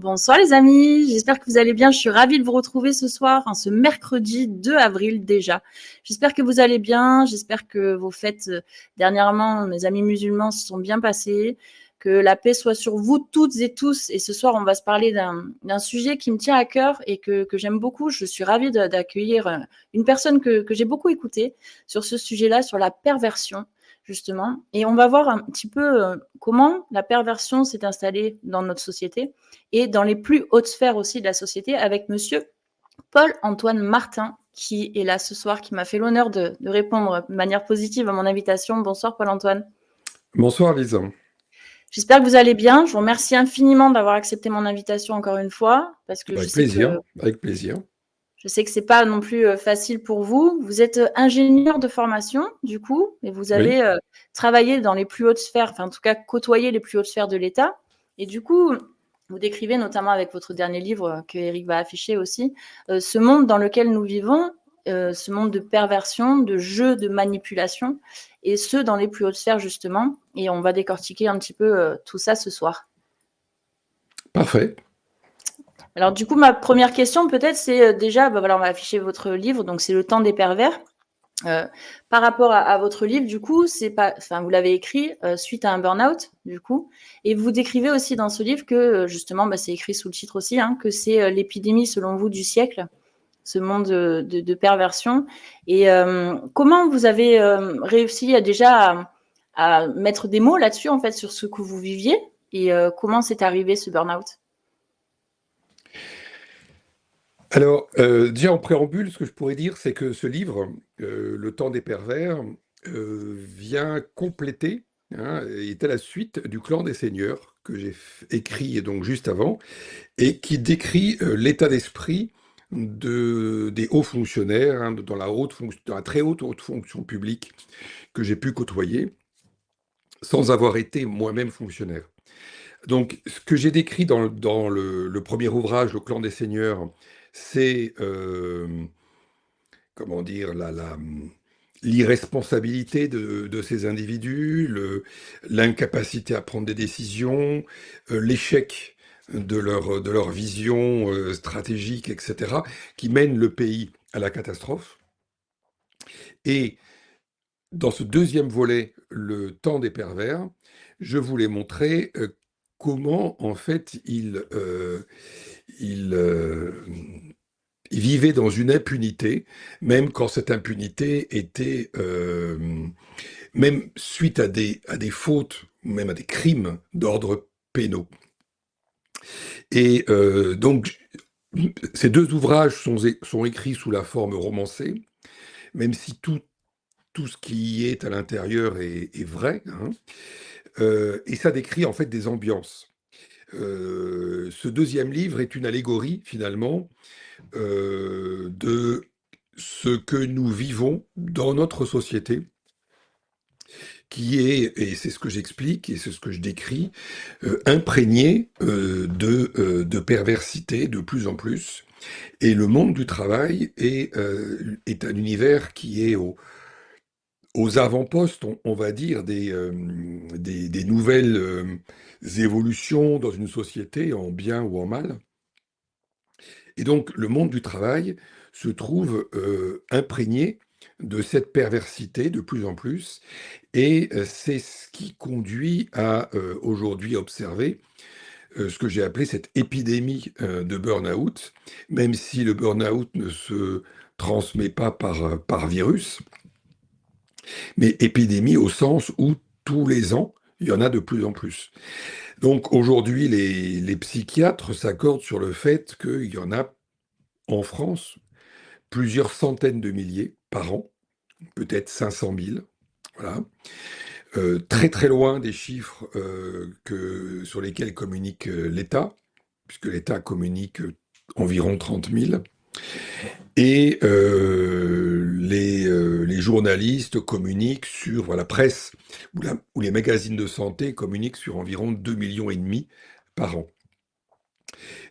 Bonsoir les amis, j'espère que vous allez bien. Je suis ravie de vous retrouver ce soir, ce mercredi 2 avril déjà. J'espère que vous allez bien, j'espère que vos fêtes dernièrement, mes amis musulmans, se sont bien passées, que la paix soit sur vous toutes et tous. Et ce soir, on va se parler d'un sujet qui me tient à cœur et que j'aime beaucoup. Je suis ravie d'accueillir une personne que j'ai beaucoup écoutée sur ce sujet-là, sur la perversion justement. Et on va voir un petit peu comment la perversion s'est installée dans notre société et dans les plus hautes sphères aussi de la société avec monsieur Paul-Antoine Martin, qui est là ce soir, qui m'a fait l'honneur de répondre de manière positive à mon invitation. Bonsoir Paul-Antoine. Bonsoir Lisa. J'espère que vous allez bien. Je vous remercie infiniment d'avoir accepté mon invitation encore une fois, parce que Avec plaisir, avec plaisir. je sais que c'est pas non plus facile pour vous. Vous êtes ingénieur de formation, du coup, et vous Oui. avez travaillé dans les plus hautes sphères, enfin en tout cas côtoyé les plus hautes sphères de l'État. Et du coup, vous décrivez notamment avec votre dernier livre que Eric va afficher aussi, ce monde dans lequel nous vivons, ce monde de perversion, de jeu, de manipulation, et ce dans les plus hautes sphères justement. Et on va décortiquer un petit peu tout ça ce soir. Parfait. Alors du coup, ma première question peut-être, c'est déjà, voilà, on va afficher votre livre, donc c'est Le Temps des pervers. Par rapport à votre livre, du coup, c'est pas, enfin, vous l'avez écrit suite à un burn-out, du coup, et vous décrivez aussi dans ce livre que justement, c'est écrit sous le titre aussi, que c'est l'épidémie selon vous du siècle, ce monde de perversion. Et comment vous avez réussi à mettre des mots là-dessus, en fait, sur ce que vous viviez, et comment c'est arrivé ce burn-out? Alors, déjà en préambule, ce que je pourrais dire, c'est que ce livre, Le Temps des pervers, vient compléter, est à la suite du Clan des Seigneurs, que j'ai écrit donc juste avant, et qui décrit l'état d'esprit des hauts fonctionnaires, dans dans la très haute fonction publique que j'ai pu côtoyer, sans avoir été moi-même fonctionnaire. Donc, ce que j'ai décrit dans le premier ouvrage, Le Clan des Seigneurs, c'est, comment dire, l'irresponsabilité de ces individus, l'incapacité à prendre des décisions, l'échec de leur vision stratégique, etc., qui mène le pays à la catastrophe. Et dans ce deuxième volet, Le Temps des pervers, je voulais montrer comment, en fait, il, euh, il vivait dans une impunité, même quand cette impunité était, même suite à des fautes, même à des crimes d'ordre pénaux. Et donc, ces deux ouvrages sont écrits sous la forme romancée, même si tout ce qui est à l'intérieur est vrai, hein. Et ça décrit en fait des ambiances. Ce deuxième livre est une allégorie finalement de ce que nous vivons dans notre société, qui est, et c'est ce que j'explique et c'est ce que je décris, imprégné de perversité de plus en plus. Et le monde du travail est un univers qui est aux avant-postes, on va dire, des nouvelles évolutions dans une société, en bien ou en mal. Et donc, le monde du travail se trouve imprégné de cette perversité de plus en plus, et c'est ce qui conduit à aujourd'hui observer ce que j'ai appelé cette épidémie de burn-out, même si le burn-out ne se transmet pas par virus, mais épidémie au sens où tous les ans, il y en a de plus en plus. Donc aujourd'hui, les psychiatres s'accordent sur le fait qu'il y en a en France plusieurs centaines de milliers par an, peut-être 500 000. Voilà. Très très loin des chiffres sur lesquels communique l'État, puisque l'État communique environ 30 000. Et les journalistes communiquent sur, la presse ou les magazines de santé communiquent sur environ 2,5 millions par an.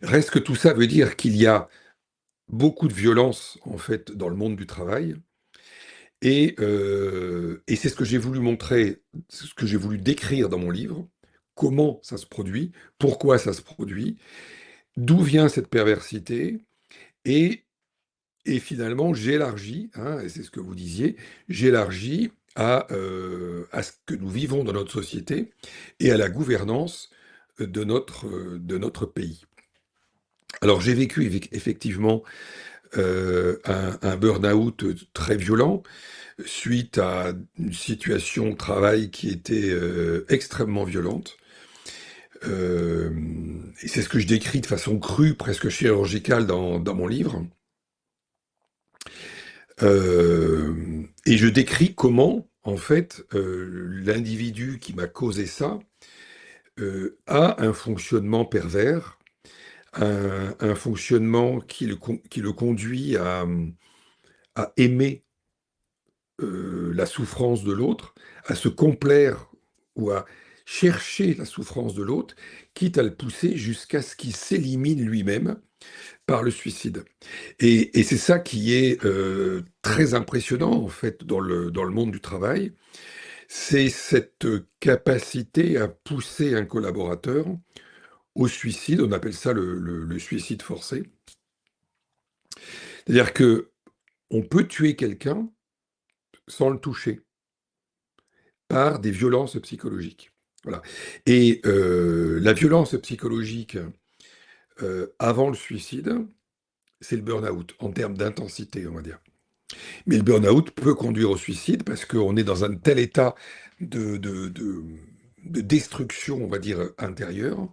Reste que tout ça veut dire qu'il y a beaucoup de violence, en fait, dans le monde du travail. Et c'est ce que j'ai voulu montrer, ce que j'ai voulu décrire dans mon livre, comment ça se produit, pourquoi ça se produit, d'où vient cette perversité et, et finalement j'élargis, hein, et c'est ce que vous disiez, j'élargis à ce que nous vivons dans notre société et à la gouvernance de notre pays. Alors j'ai vécu effectivement un burn-out très violent suite à une situation de travail qui était extrêmement violente. Euh, et c'est ce que je décris de façon crue, presque chirurgicale dans mon livre. Et je décris comment, en fait, l'individu qui m'a causé ça a un fonctionnement pervers, un fonctionnement qui le conduit à aimer la souffrance de l'autre, à se complaire ou à chercher la souffrance de l'autre, quitte à le pousser jusqu'à ce qu'il s'élimine lui-même par le suicide. Et c'est ça qui est très impressionnant en fait dans le monde du travail, c'est cette capacité à pousser un collaborateur au suicide, on appelle ça le suicide forcé. C'est-à-dire que on peut tuer quelqu'un sans le toucher, par des violences psychologiques. Voilà. Et la violence psychologique avant le suicide, c'est le burn-out, en termes d'intensité, on va dire. Mais le burn-out peut conduire au suicide parce qu'on est dans un tel état de, de, de, de destruction, on va dire, intérieure,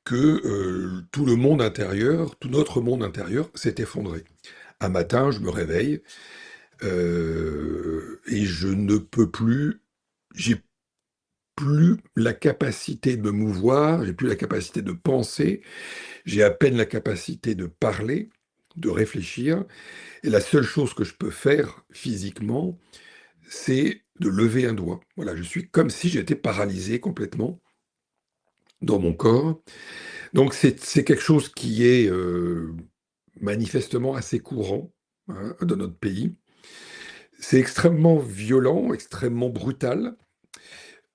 que tout le monde intérieur, tout notre monde intérieur s'est effondré. Un matin, je me réveille et je ne peux plus, j'ai plus la capacité de me mouvoir, j'ai plus la capacité de penser, j'ai à peine la capacité de parler, de réfléchir, et la seule chose que je peux faire physiquement, c'est de lever un doigt. Voilà, je suis comme si j'étais paralysé complètement dans mon corps. Donc c'est quelque chose qui est manifestement assez courant, hein, dans notre pays. C'est extrêmement violent, extrêmement brutal.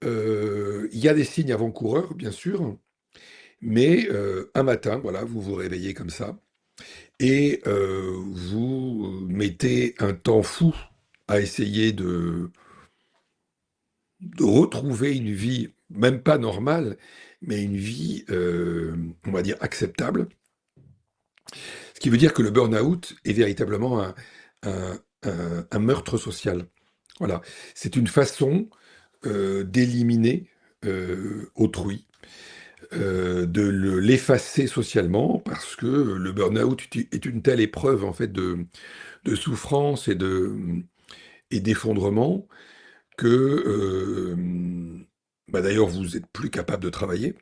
Il y a des signes avant-coureurs, bien sûr, mais un matin, voilà, vous vous réveillez comme ça et vous mettez un temps fou à essayer de retrouver une vie, même pas normale, mais une vie, on va dire, acceptable. Ce qui veut dire que le burn-out est véritablement un meurtre social. Voilà. C'est une façon d'éliminer autrui, l'effacer socialement, parce que le burn-out est une telle épreuve en fait de souffrance et d'effondrement que bah d'ailleurs vous n'êtes plus capable de travailler.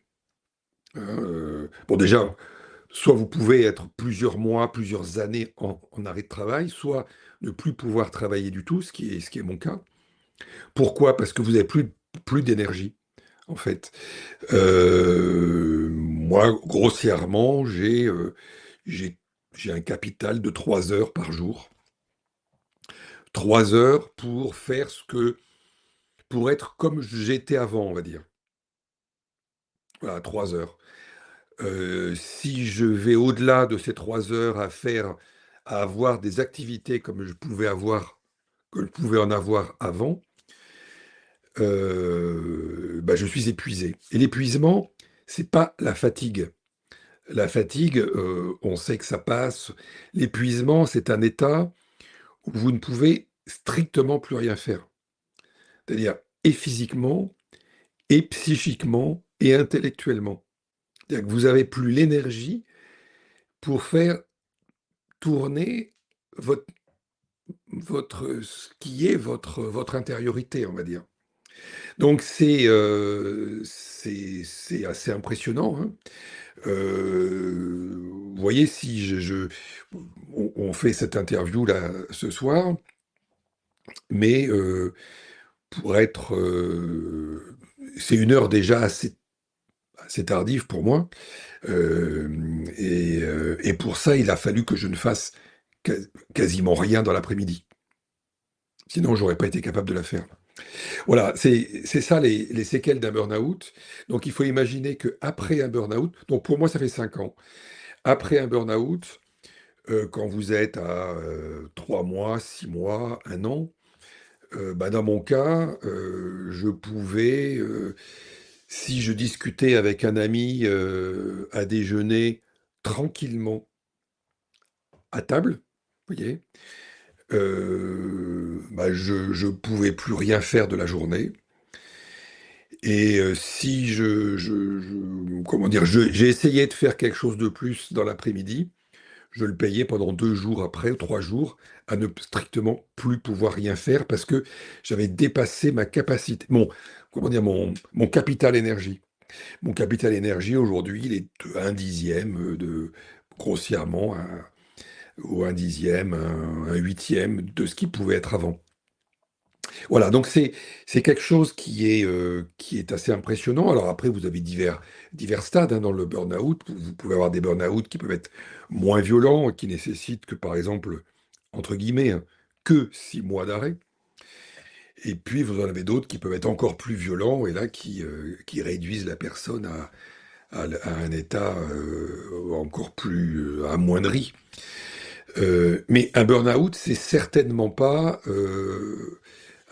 Hein, bon déjà, soit vous pouvez être plusieurs mois, plusieurs années en arrêt de travail, soit ne plus pouvoir travailler du tout, ce qui est mon cas. Pourquoi? Parce que vous n'avez plus d'énergie, en fait. Moi, grossièrement, j'ai, j'ai un capital de 3 heures par jour. 3 heures pour être comme j'étais avant, on va dire. Voilà, 3 heures. Si je vais au-delà de ces 3 heures à avoir des activités comme que je pouvais en avoir avant, bah, je suis épuisé. Et l'épuisement, c'est pas la fatigue. La fatigue, on sait que ça passe. L'épuisement, c'est un état où vous ne pouvez strictement plus rien faire. C'est-à-dire et physiquement, et psychiquement, et intellectuellement. C'est-à-dire que vous avez plus l'énergie pour faire tourner votre ce qui est votre intériorité, on va dire. Donc c'est assez impressionnant, hein. Vous voyez, si on fait cette interview-là ce soir, mais pour être... c'est une heure déjà assez tardive pour moi, et pour ça, il a fallu que je ne fasse quasiment rien dans l'après-midi. Sinon, j'aurais pas été capable de la faire. Voilà, c'est ça les séquelles d'un burn-out. Donc il faut imaginer qu'après un burn-out, donc pour moi ça fait 5 ans, Après un burn-out, quand vous êtes à 3 mois, 6 mois, 1 an, bah, dans mon cas, je pouvais, si je discutais avec un ami à déjeuner tranquillement à table, vous voyez, bah, je pouvais plus rien faire de la journée. Et si comment dire, j'ai essayé de faire quelque chose de plus dans l'après-midi, je le payais pendant 2 jours après, ou 3 jours, à ne strictement plus pouvoir rien faire parce que j'avais dépassé ma capacité, comment dire, mon capital énergie. Mon capital énergie aujourd'hui, il est de 1/10 grossièrement, ou 1/10, un huitième de ce qu'il pouvait être avant. Voilà, donc c'est quelque chose qui est assez impressionnant. Alors après, vous avez divers stades dans le burn-out. Vous pouvez avoir des burn-out qui peuvent être moins violents, qui nécessitent que, par exemple, entre guillemets, hein, que 6 mois d'arrêt. Et puis, vous en avez d'autres qui peuvent être encore plus violents et là, qui réduisent la personne à un état encore plus amoindri. Mais un burn-out, c'est certainement pas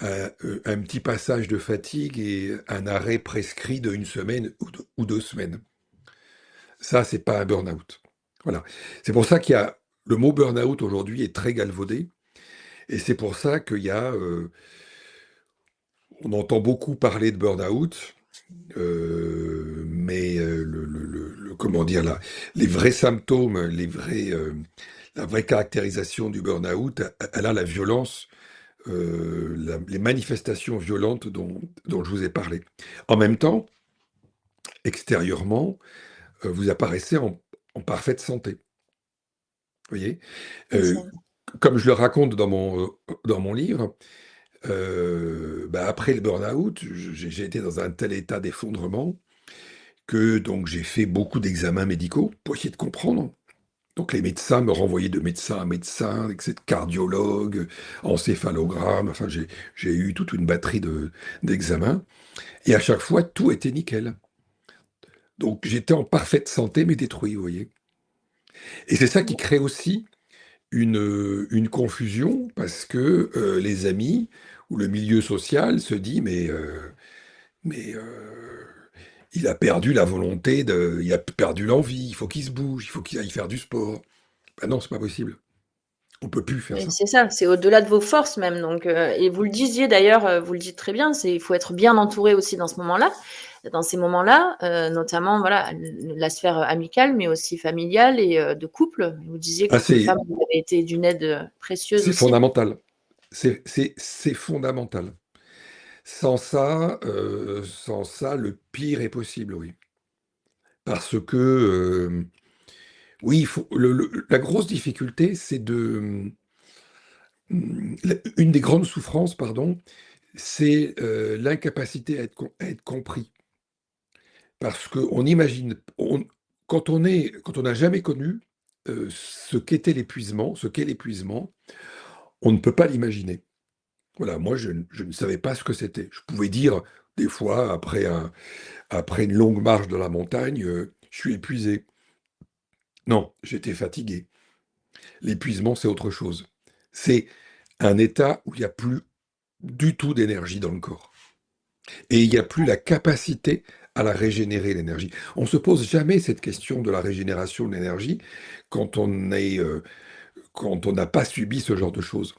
un petit passage de fatigue et un arrêt prescrit de 1 semaine ou 2 semaines. Ça, c'est pas un burn-out. Voilà. C'est pour ça qu'il y a le mot burn-out aujourd'hui est très galvaudé, et c'est pour ça qu'il y a, on entend beaucoup parler de burn-out, mais comment dire là, les vrais symptômes, la vraie caractérisation du burn-out, elle a la violence, les manifestations violentes dont je vous ai parlé. En même temps, extérieurement, vous apparaissez en parfaite santé. Vous voyez. C'est ça. Comme je le raconte dans mon livre, bah, après le burn-out, j'ai été dans un tel état d'effondrement que donc j'ai fait beaucoup d'examens médicaux pour essayer de comprendre. Donc les médecins me renvoyaient de médecin à médecin, etc., cardiologue, encéphalogramme, enfin j'ai eu toute une batterie d'examens, et à chaque fois tout était nickel. Donc j'étais en parfaite santé mais détruit, vous voyez. Et c'est ça qui crée aussi une confusion parce que les amis ou le milieu social se dit mais il a perdu la volonté il a perdu l'envie, il faut qu'il se bouge, il faut qu'il aille faire du sport. Ben non, c'est pas possible. On peut plus faire Oui, ça. c'est ça, c'est au-delà de vos forces même. Donc, et vous le disiez d'ailleurs, vous le dites très bien, il faut être bien entouré aussi dans ce moment-là, dans ces moments-là, notamment voilà la sphère amicale, mais aussi familiale et de couple. Vous disiez Ah, qu'en tant que femme, vous avez été d'une aide précieuse c'est aussi. fondamental. C'est fondamental. Sans ça, le pire est possible, oui. Parce que, oui, la grosse difficulté, c'est une des grandes souffrances, pardon, c'est l'incapacité à être compris. Parce qu'on imagine, quand on n'a jamais connu ce qu'est l'épuisement, on ne peut pas l'imaginer. Voilà, moi, je ne savais pas ce que c'était. Je pouvais dire, des fois, après une longue marche dans la montagne, je suis épuisé. Non, j'étais fatigué. L'épuisement, c'est autre chose. C'est un état où il n'y a plus du tout d'énergie dans le corps. Et il n'y a plus la capacité à la régénérer, l'énergie. On ne se pose jamais cette question de la régénération de l'énergie quand quand on n'a pas subi ce genre de choses.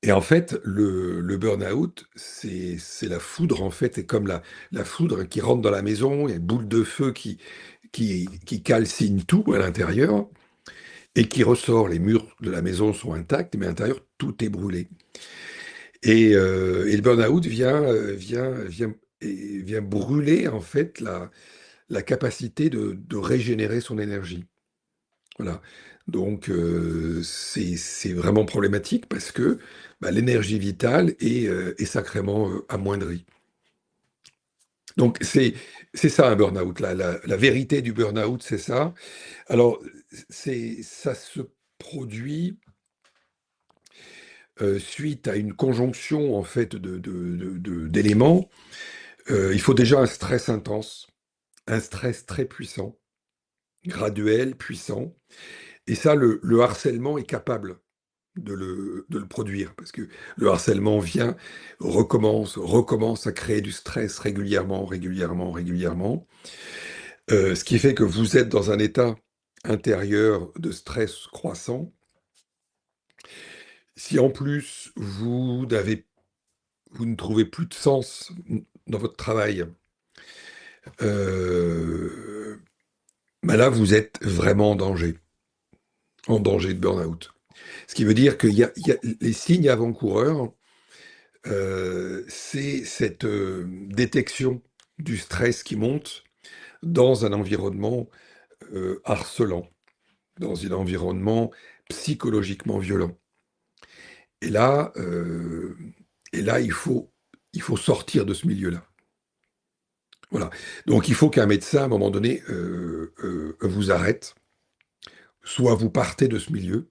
Et en fait, le burn-out, c'est la foudre, en fait, c'est comme la foudre qui rentre dans la maison, il y a une boule de feu qui calcine tout à l'intérieur et qui ressort. Les murs de la maison sont intacts, mais à l'intérieur, tout est brûlé. Et le burn-out vient brûler, en fait, la capacité de régénérer son énergie. Voilà. Donc, c'est vraiment problématique parce que bah, l'énergie vitale est sacrément amoindrie. Donc, c'est ça un burn-out. La vérité du burn-out, c'est ça. Alors, ça se produit suite à une conjonction en fait d'éléments. Il faut déjà un stress intense, un stress très puissant. graduel, puissant. Et ça, le harcèlement est capable de le produire, parce que le harcèlement vient, recommence à créer du stress régulièrement, régulièrement, régulièrement. Ce qui fait que vous êtes dans un état intérieur de stress croissant. Si en plus vous ne trouvez plus de sens dans votre travail, euh, ben là vous êtes vraiment en danger de burn-out. Ce qui veut dire qu'il y a les signes avant-coureurs, c'est cette détection du stress qui monte dans un environnement harcelant, dans un environnement psychologiquement violent. Et là, euh, et là il faut sortir de ce milieu-là. Voilà. Donc il faut qu'un médecin, à un moment donné, vous arrête. Soit vous partez de ce milieu,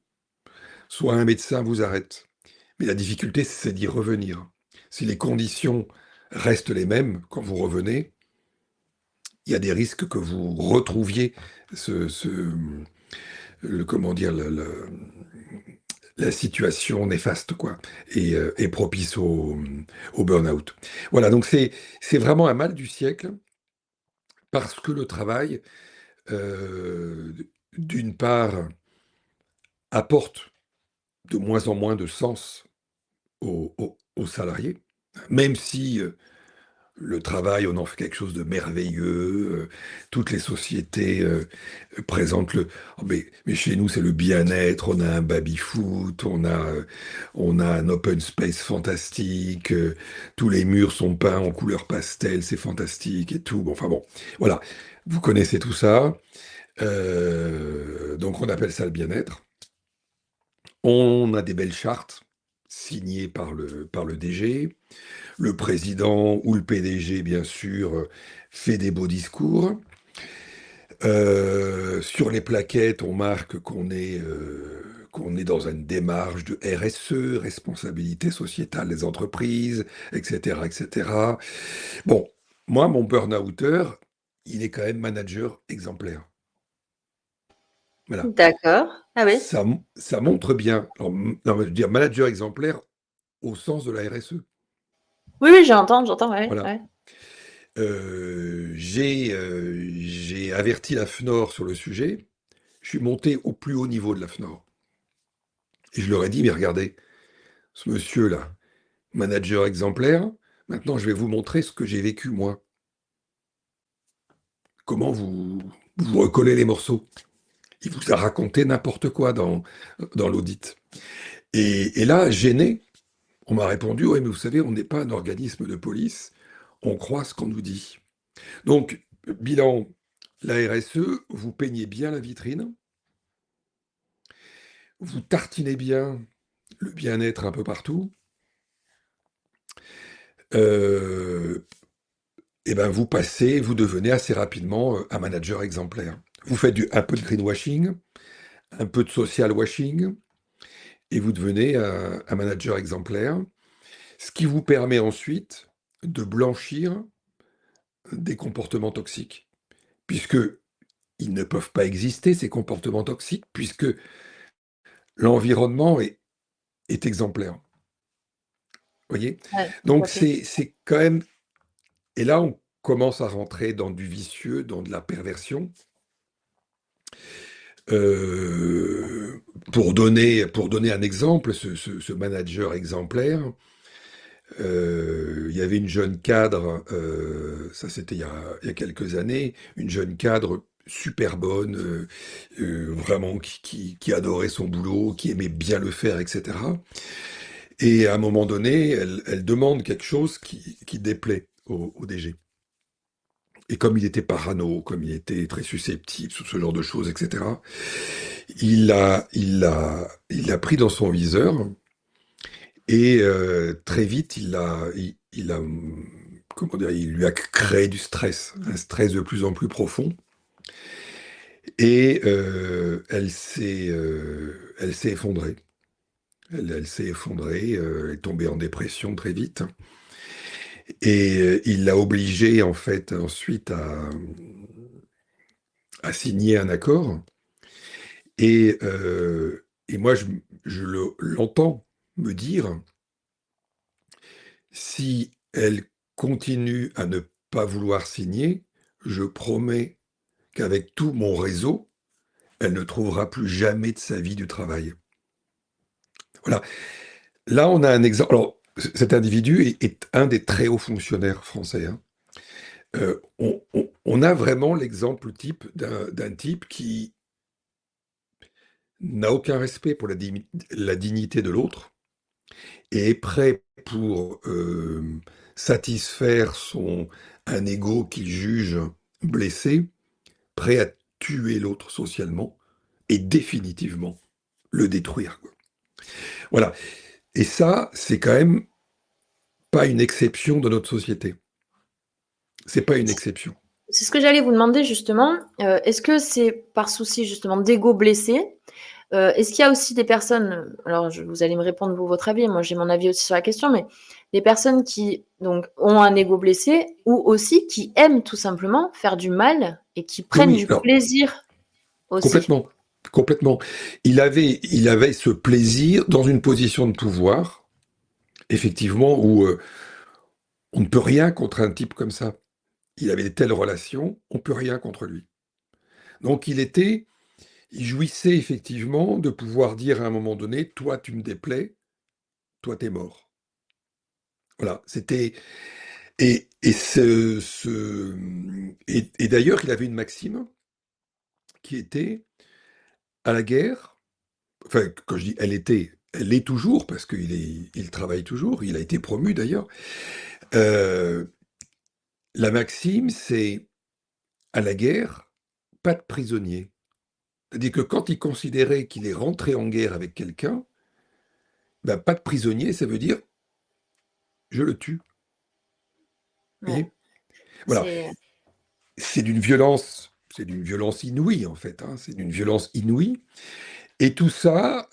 soit un médecin vous arrête. Mais la difficulté, c'est d'y revenir. Si les conditions restent les mêmes quand vous revenez, il y a des risques que vous retrouviez comment dire, la situation néfaste, quoi, et propice au burn-out. Voilà, donc c'est vraiment un mal du siècle parce que le travail, euh, d'une part, apporte de moins en moins de sens aux salariés, même si le travail, on en fait quelque chose de merveilleux. Toutes les sociétés présentent le. Oh, mais chez nous, c'est le bien-être. On a un baby-foot, on a un open space fantastique. Tous les murs sont peints en couleur pastel, c'est fantastique et tout. Bon, enfin bon, voilà. Vous connaissez tout ça. Donc on appelle ça le bien-être. On a des belles chartes signées par le DG. Le président ou le PDG, bien sûr, fait des beaux discours. Sur les plaquettes, on marque qu'on est dans une démarche de RSE, responsabilité sociétale des entreprises, etc., etc. Bon, moi, mon burn-outer, il est quand même manager exemplaire. Voilà. D'accord. Ah oui. Ça montre bien. Alors, non, je veux dire manager exemplaire au sens de la RSE. Oui, oui, j'entends, ouais, Voilà. ouais. J'ai averti la FNOR sur le sujet. Je suis monté au plus haut niveau de la FNOR. Et je leur ai dit, mais regardez, ce monsieur-là, manager exemplaire, maintenant je vais vous montrer ce que j'ai vécu moi. Comment vous recollez les morceaux. Il vous a raconté n'importe quoi dans l'audit. Et là, gêné, on m'a répondu, oui, mais vous savez, on n'est pas un organisme de police, on croit ce qu'on nous dit. Donc, bilan, la RSE, vous peignez bien la vitrine, vous tartinez bien le bien-être un peu partout, euh, et ben vous devenez assez rapidement un manager exemplaire. Vous faites un peu de greenwashing, un peu de social washing, et vous devenez un manager exemplaire, ce qui vous permet ensuite de blanchir des comportements toxiques, puisque ils ne peuvent pas exister, ces comportements toxiques, puisque l'environnement est exemplaire. Vous voyez? Ouais, tout Donc à fait. c'est quand même. Et là, on commence à rentrer dans du vicieux, dans de la perversion. Euh, pour donner un exemple, ce manager exemplaire, il y avait une jeune cadre, ça c'était il y a quelques années, une jeune cadre super bonne, vraiment qui adorait son boulot, qui aimait bien le faire, etc. Et à un moment donné, elle demande quelque chose qui déplaît au DG. Et comme il était parano, comme il était très susceptible sur ce genre de choses, etc., il l'a pris dans son viseur et très vite, comment dire, il lui a créé du stress, un stress de plus en plus profond. Et elle s'est effondrée. Elle s'est effondrée, elle est tombée en dépression très vite. Et il l'a obligée, en fait, ensuite à signer un accord. Et moi, l'entends me dire, si elle continue à ne pas vouloir signer, je promets qu'avec tout mon réseau, elle ne trouvera plus jamais de sa vie du travail. Voilà. Là, on a un exemple. Alors, cet individu est un des très hauts fonctionnaires français, hein. On a vraiment l'exemple type d'un type qui n'a aucun respect pour la dignité de l'autre et est prêt pour satisfaire un ego qu'il juge blessé, prêt à tuer l'autre socialement et définitivement le détruire, quoi. Voilà. Et ça, c'est quand même pas une exception de notre société. C'est pas une exception. C'est ce que j'allais vous demander justement. Est-ce que c'est par souci justement d'ego blessé? Est-ce qu'il y a aussi des personnes, alors vous allez me répondre vous votre avis, moi j'ai mon avis aussi sur la question, mais des personnes qui donc ont un ego blessé ou aussi qui aiment tout simplement faire du mal et qui prennent Oui, du alors, plaisir aussi? complètement, complètement. Il avait ce plaisir dans une position de pouvoir, effectivement, où on ne peut rien contre un type comme ça. Il avait de telles relations, on ne peut rien contre lui. Donc il jouissait effectivement de pouvoir dire à un moment donné, toi tu me déplais, toi t'es mort. Voilà, c'était et d'ailleurs il avait une maxime qui était à la guerre. Enfin, quand je dis elle l'est toujours parce il travaille toujours. Il a été promu d'ailleurs. Euh, la maxime, c'est à la guerre, pas de prisonniers. C'est-à-dire que quand il considérait qu'il est rentré en guerre avec quelqu'un, ben, pas de prisonniers, ça veut dire je le tue. Vous Ouais, voyez. Voilà. c'est C'est d'une violence inouïe en fait, hein. C'est d'une violence inouïe. Et tout ça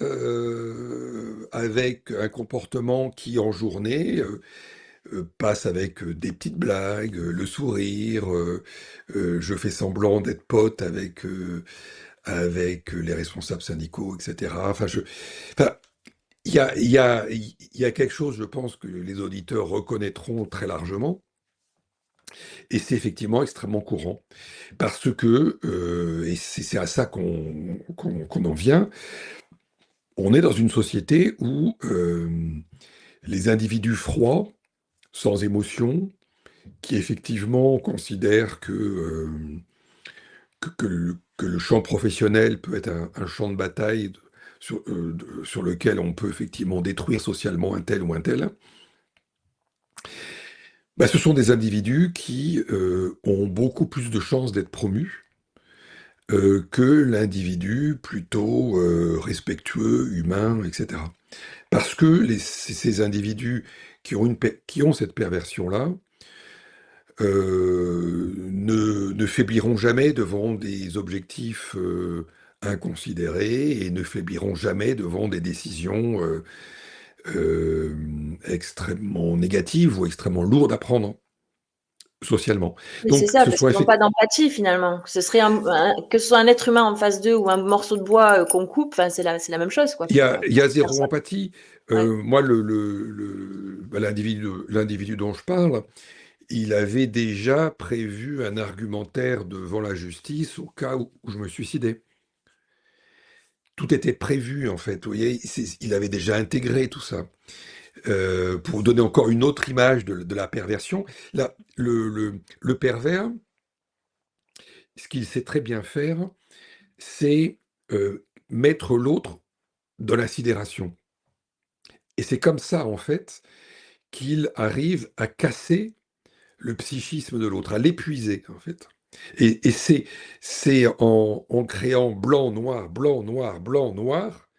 avec un comportement qui en journée passe avec des petites blagues, le sourire, je fais semblant d'être pote avec les responsables syndicaux, etc. Enfin, il y a quelque chose, je pense, que les auditeurs reconnaîtront très largement, et c'est effectivement extrêmement courant, parce que, et c'est à ça qu'on en vient, on est dans une société où les individus froids, sans émotion, qui effectivement considèrent que le champ professionnel peut être un champ de bataille sur lequel on peut effectivement détruire socialement un tel ou un tel, bah, ce sont des individus qui ont beaucoup plus de chances d'être promus que l'individu plutôt respectueux, humain, etc. Parce que ces individus qui ont cette perversion-là ne faibliront jamais devant des objectifs inconsidérés et ne faibliront jamais devant des décisions euh, extrêmement négatives ou extrêmement lourdes à prendre socialement. Oui, c'est Donc, ça, ce parce soit qu'ils n'ont pas d'empathie finalement. Ce serait que ce soit un être humain en face d'eux ou un morceau de bois qu'on coupe, enfin, c'est la même chose, quoi, il y pour a, il y a cette zéro personne. empathie. Ouais. Moi, bah, l'individu dont je parle, il avait déjà prévu un argumentaire devant la justice au cas où je me suicidais. Tout était prévu, en fait. Vous voyez, il avait déjà intégré tout ça. Pour donner encore une autre image de la perversion, là, le pervers, ce qu'il sait très bien faire, c'est mettre l'autre dans la sidération. Et c'est comme ça, en fait, qu'il arrive à casser le psychisme de l'autre, à l'épuiser, en fait. Et c'est en créant blanc, noir, blanc, noir, blanc, noir,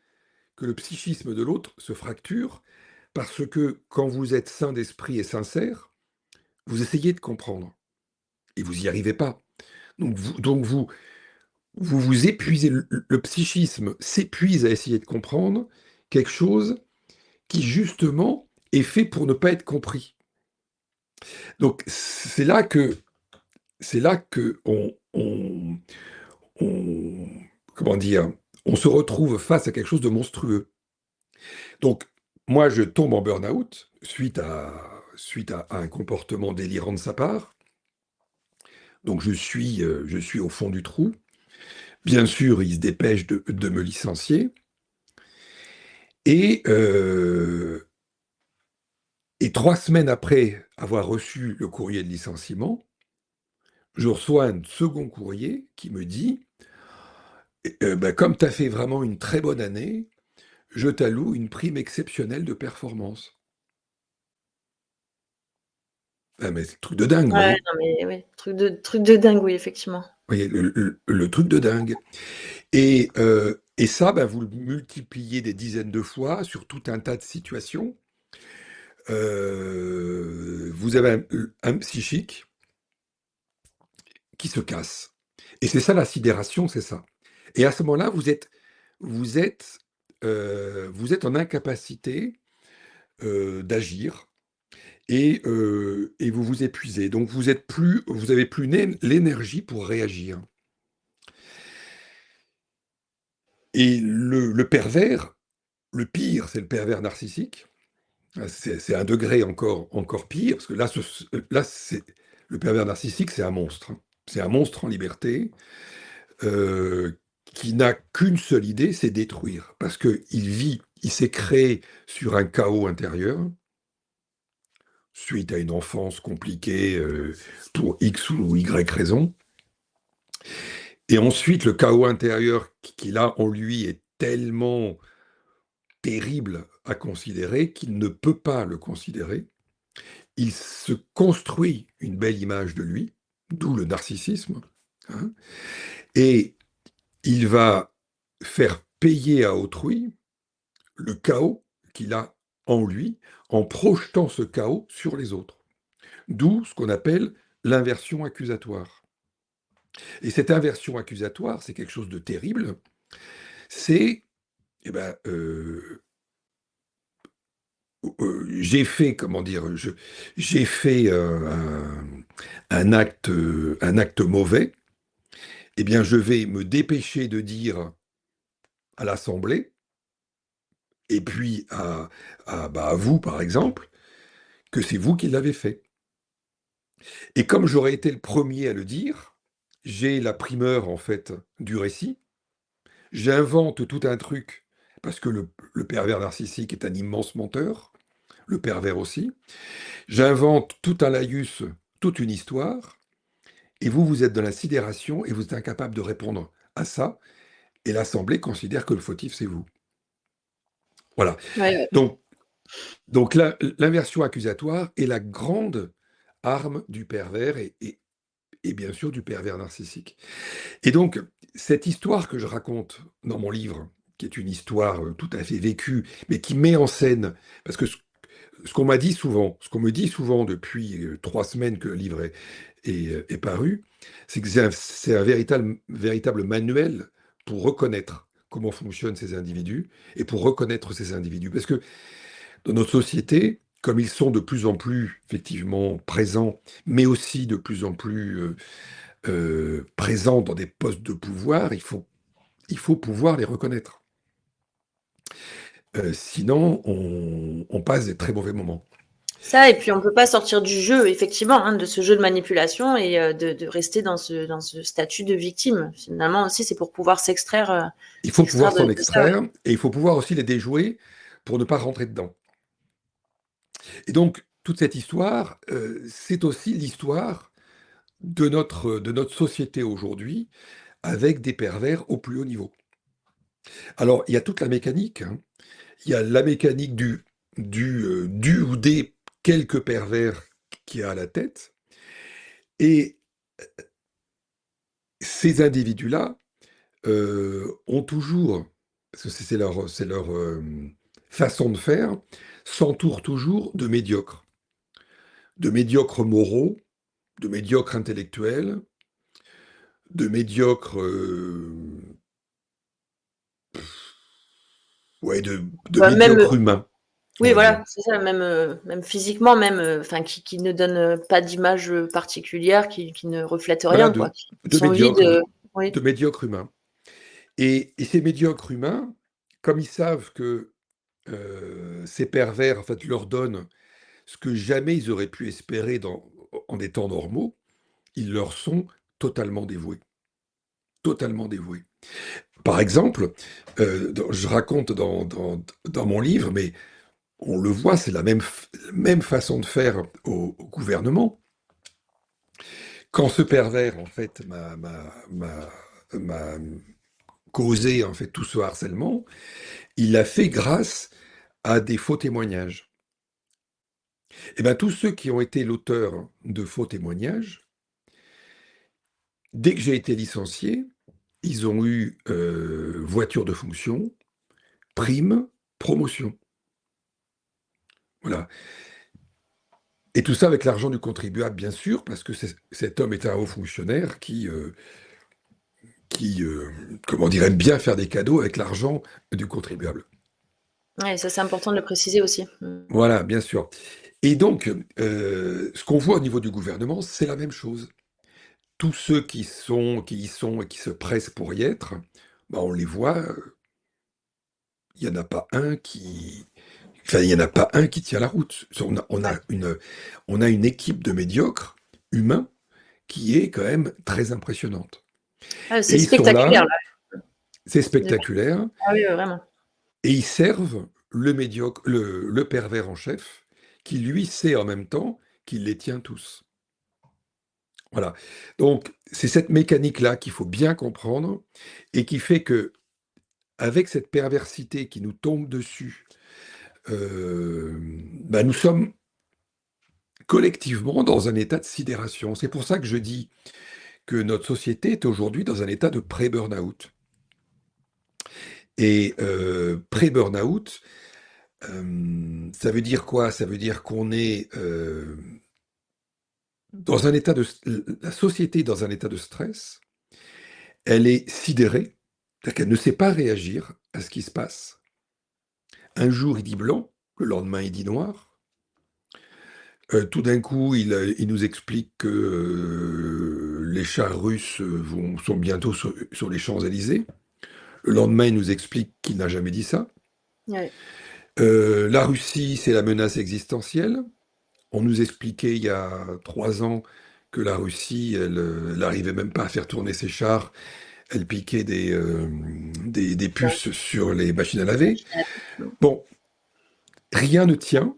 que le psychisme de l'autre se fracture, parce que quand vous êtes sain d'esprit et sincère, vous essayez de comprendre, et vous n'y arrivez pas. Donc vous épuisez, le psychisme s'épuise à essayer de comprendre quelque chose qui, justement, est fait pour ne pas être compris. Donc c'est là que comment dire, on se retrouve face à quelque chose de monstrueux. Donc, moi, je tombe en burn-out suite à un comportement délirant de sa part. Donc, je suis au fond du trou. Bien sûr, il se dépêche de me licencier. Et, euh, et 3 semaines après avoir reçu le courrier de licenciement, je reçois un second courrier qui me dit ben, comme tu as fait vraiment une très bonne année, je t'alloue une prime exceptionnelle de performance. Ah, mais c'est le truc de dingue, vous Ouais, voyez? non, mais oui, truc de dingue, oui, effectivement. Vous voyez, le truc de dingue. Et ça, ben, vous le multipliez des dizaines de fois sur tout un tas de situations. Vous avez un psychique qui se casse. Et c'est ça la sidération, c'est ça. Et à ce moment-là, vous êtes, vous êtes en incapacité d'agir et vous vous épuisez. Donc vous avez plus l'énergie pour réagir. Et le pervers, le pire, c'est le pervers narcissique. C'est un degré encore pire, parce que là le pervers narcissique, c'est un monstre. C'est un monstre en liberté euh, qui n'a qu'une seule idée, c'est détruire. Parce il s'est créé sur un chaos intérieur, suite à une enfance compliquée pour X ou Y raison. Et ensuite, le chaos intérieur qu'il a en lui est tellement terrible à considérer qu'il ne peut pas le considérer. Il se construit une belle image de lui, d'où le narcissisme, hein, et il va faire payer à autrui le chaos qu'il a en lui en projetant ce chaos sur les autres. D'où ce qu'on appelle l'inversion accusatoire. Et cette inversion accusatoire, c'est quelque chose de terrible. C'est, eh ben, j'ai fait, comment dire, j'ai fait un acte mauvais. Eh bien, je vais me dépêcher de dire à l'Assemblée, et puis à vous, par exemple, que c'est vous qui l'avez fait. Et comme j'aurais été le premier à le dire, j'ai la primeur, en fait, du récit. J'invente tout un truc, parce que le pervers narcissique est un immense menteur, le pervers aussi. J'invente tout un laïus, toute une histoire, et vous êtes dans la sidération, et vous êtes incapable de répondre à ça, et l'Assemblée considère que le fautif, c'est vous. Voilà. Ouais, ouais. Donc, l'inversion accusatoire est la grande arme du pervers et bien sûr du pervers narcissique. Et donc, cette histoire que je raconte dans mon livre, qui est une histoire tout à fait vécue, mais qui met en scène, parce que ce qu'on m'a dit souvent, ce qu'on me dit souvent depuis 3 semaines que le livre est paru, c'est que c'est un véritable manuel pour reconnaître comment fonctionnent ces individus et pour reconnaître ces individus. Parce que dans notre société, comme ils sont de plus en plus effectivement présents, mais aussi de plus en plus présents dans des postes de pouvoir, il faut pouvoir les reconnaître. Sinon, on passe des très mauvais moments. Ça, et puis on ne peut pas sortir du jeu, effectivement, hein, de ce jeu de manipulation et de rester dans ce statut de victime. Finalement aussi, c'est pour pouvoir s'extraire Il faut pouvoir s'en de ça. Ouais. extraire et il faut pouvoir aussi les déjouer pour ne pas rentrer dedans. Et donc, toute cette histoire, c'est aussi l'histoire de notre société aujourd'hui avec des pervers au plus haut niveau. Alors, il y a toute la mécanique, hein. Il y a la mécanique du ou des quelques pervers qui a à la tête. Et ces individus-là ont toujours, parce que c'est leur façon de faire, s'entourent toujours de médiocres moraux, de médiocres intellectuels, de médiocres, ouais, de Bah, même, médiocres humains, on oui, va dire. voilà, c'est ça, même physiquement, même, enfin, qui ne donnent pas d'image particulière, qui ne reflètent Voilà, rien, quoi, qui de sont médiocres. vides. Oui. médiocres humains. Et ces médiocres humains, comme ils savent que ces pervers, en fait, leur donnent ce que jamais ils auraient pu espérer en des temps normaux, ils leur sont totalement dévoués. Totalement dévoués. Par exemple, je raconte dans mon livre, mais on le voit, c'est la même façon de faire au gouvernement. Quand ce pervers, en fait, m'a causé en fait tout ce harcèlement, il l'a fait grâce à des faux témoignages. Et bien tous ceux qui ont été l'auteur de faux témoignages, dès que j'ai été licencié, ils ont eu voiture de fonction, prime, promotion. Voilà. Et tout ça avec l'argent du contribuable, bien sûr, parce que cet homme était un haut fonctionnaire qui comment dire, aime bien faire des cadeaux avec l'argent du contribuable. Ouais, ça c'est important de le préciser aussi. Voilà, bien sûr. Et donc, ce qu'on voit au niveau du gouvernement, c'est la même chose. Tous ceux qui y sont et qui se pressent pour y être, bah, on les voit, il n'y en a pas un qui... Enfin, il y en a pas un qui tient la route. Ouais. On a une équipe de médiocres humains qui est quand même très impressionnante. Ah, Et c'est ils sont spectaculaire là, là. c'est spectaculaire, Ah oui, vraiment. et ils servent le médiocre, le pervers en chef, qui lui sait en même temps qu'il les tient tous. Voilà. Donc, c'est cette mécanique-là qu'il faut bien comprendre et qui fait que, avec cette perversité qui nous tombe dessus, bah, nous sommes collectivement dans un état de sidération. C'est pour ça que je dis que notre société est aujourd'hui dans un état de pré-burnout. Et pré-burnout, ça veut dire quoi? Ça veut dire qu'on est dans un état de... La société est dans un état de stress, elle est sidérée, c'est-à-dire qu'elle ne sait pas réagir à ce qui se passe. Un jour, il dit blanc, le lendemain, il dit noir. Tout d'un coup, il nous explique que les chars russes sont bientôt sur les Champs-Élysées. Le lendemain, il nous explique qu'il n'a jamais dit ça. Ouais. La Russie, c'est la menace existentielle. On nous expliquait il y a 3 ans que la Russie, elle n'arrivait même pas à faire tourner ses chars. Elle piquait des puces sur les machines à laver. Bon, rien ne tient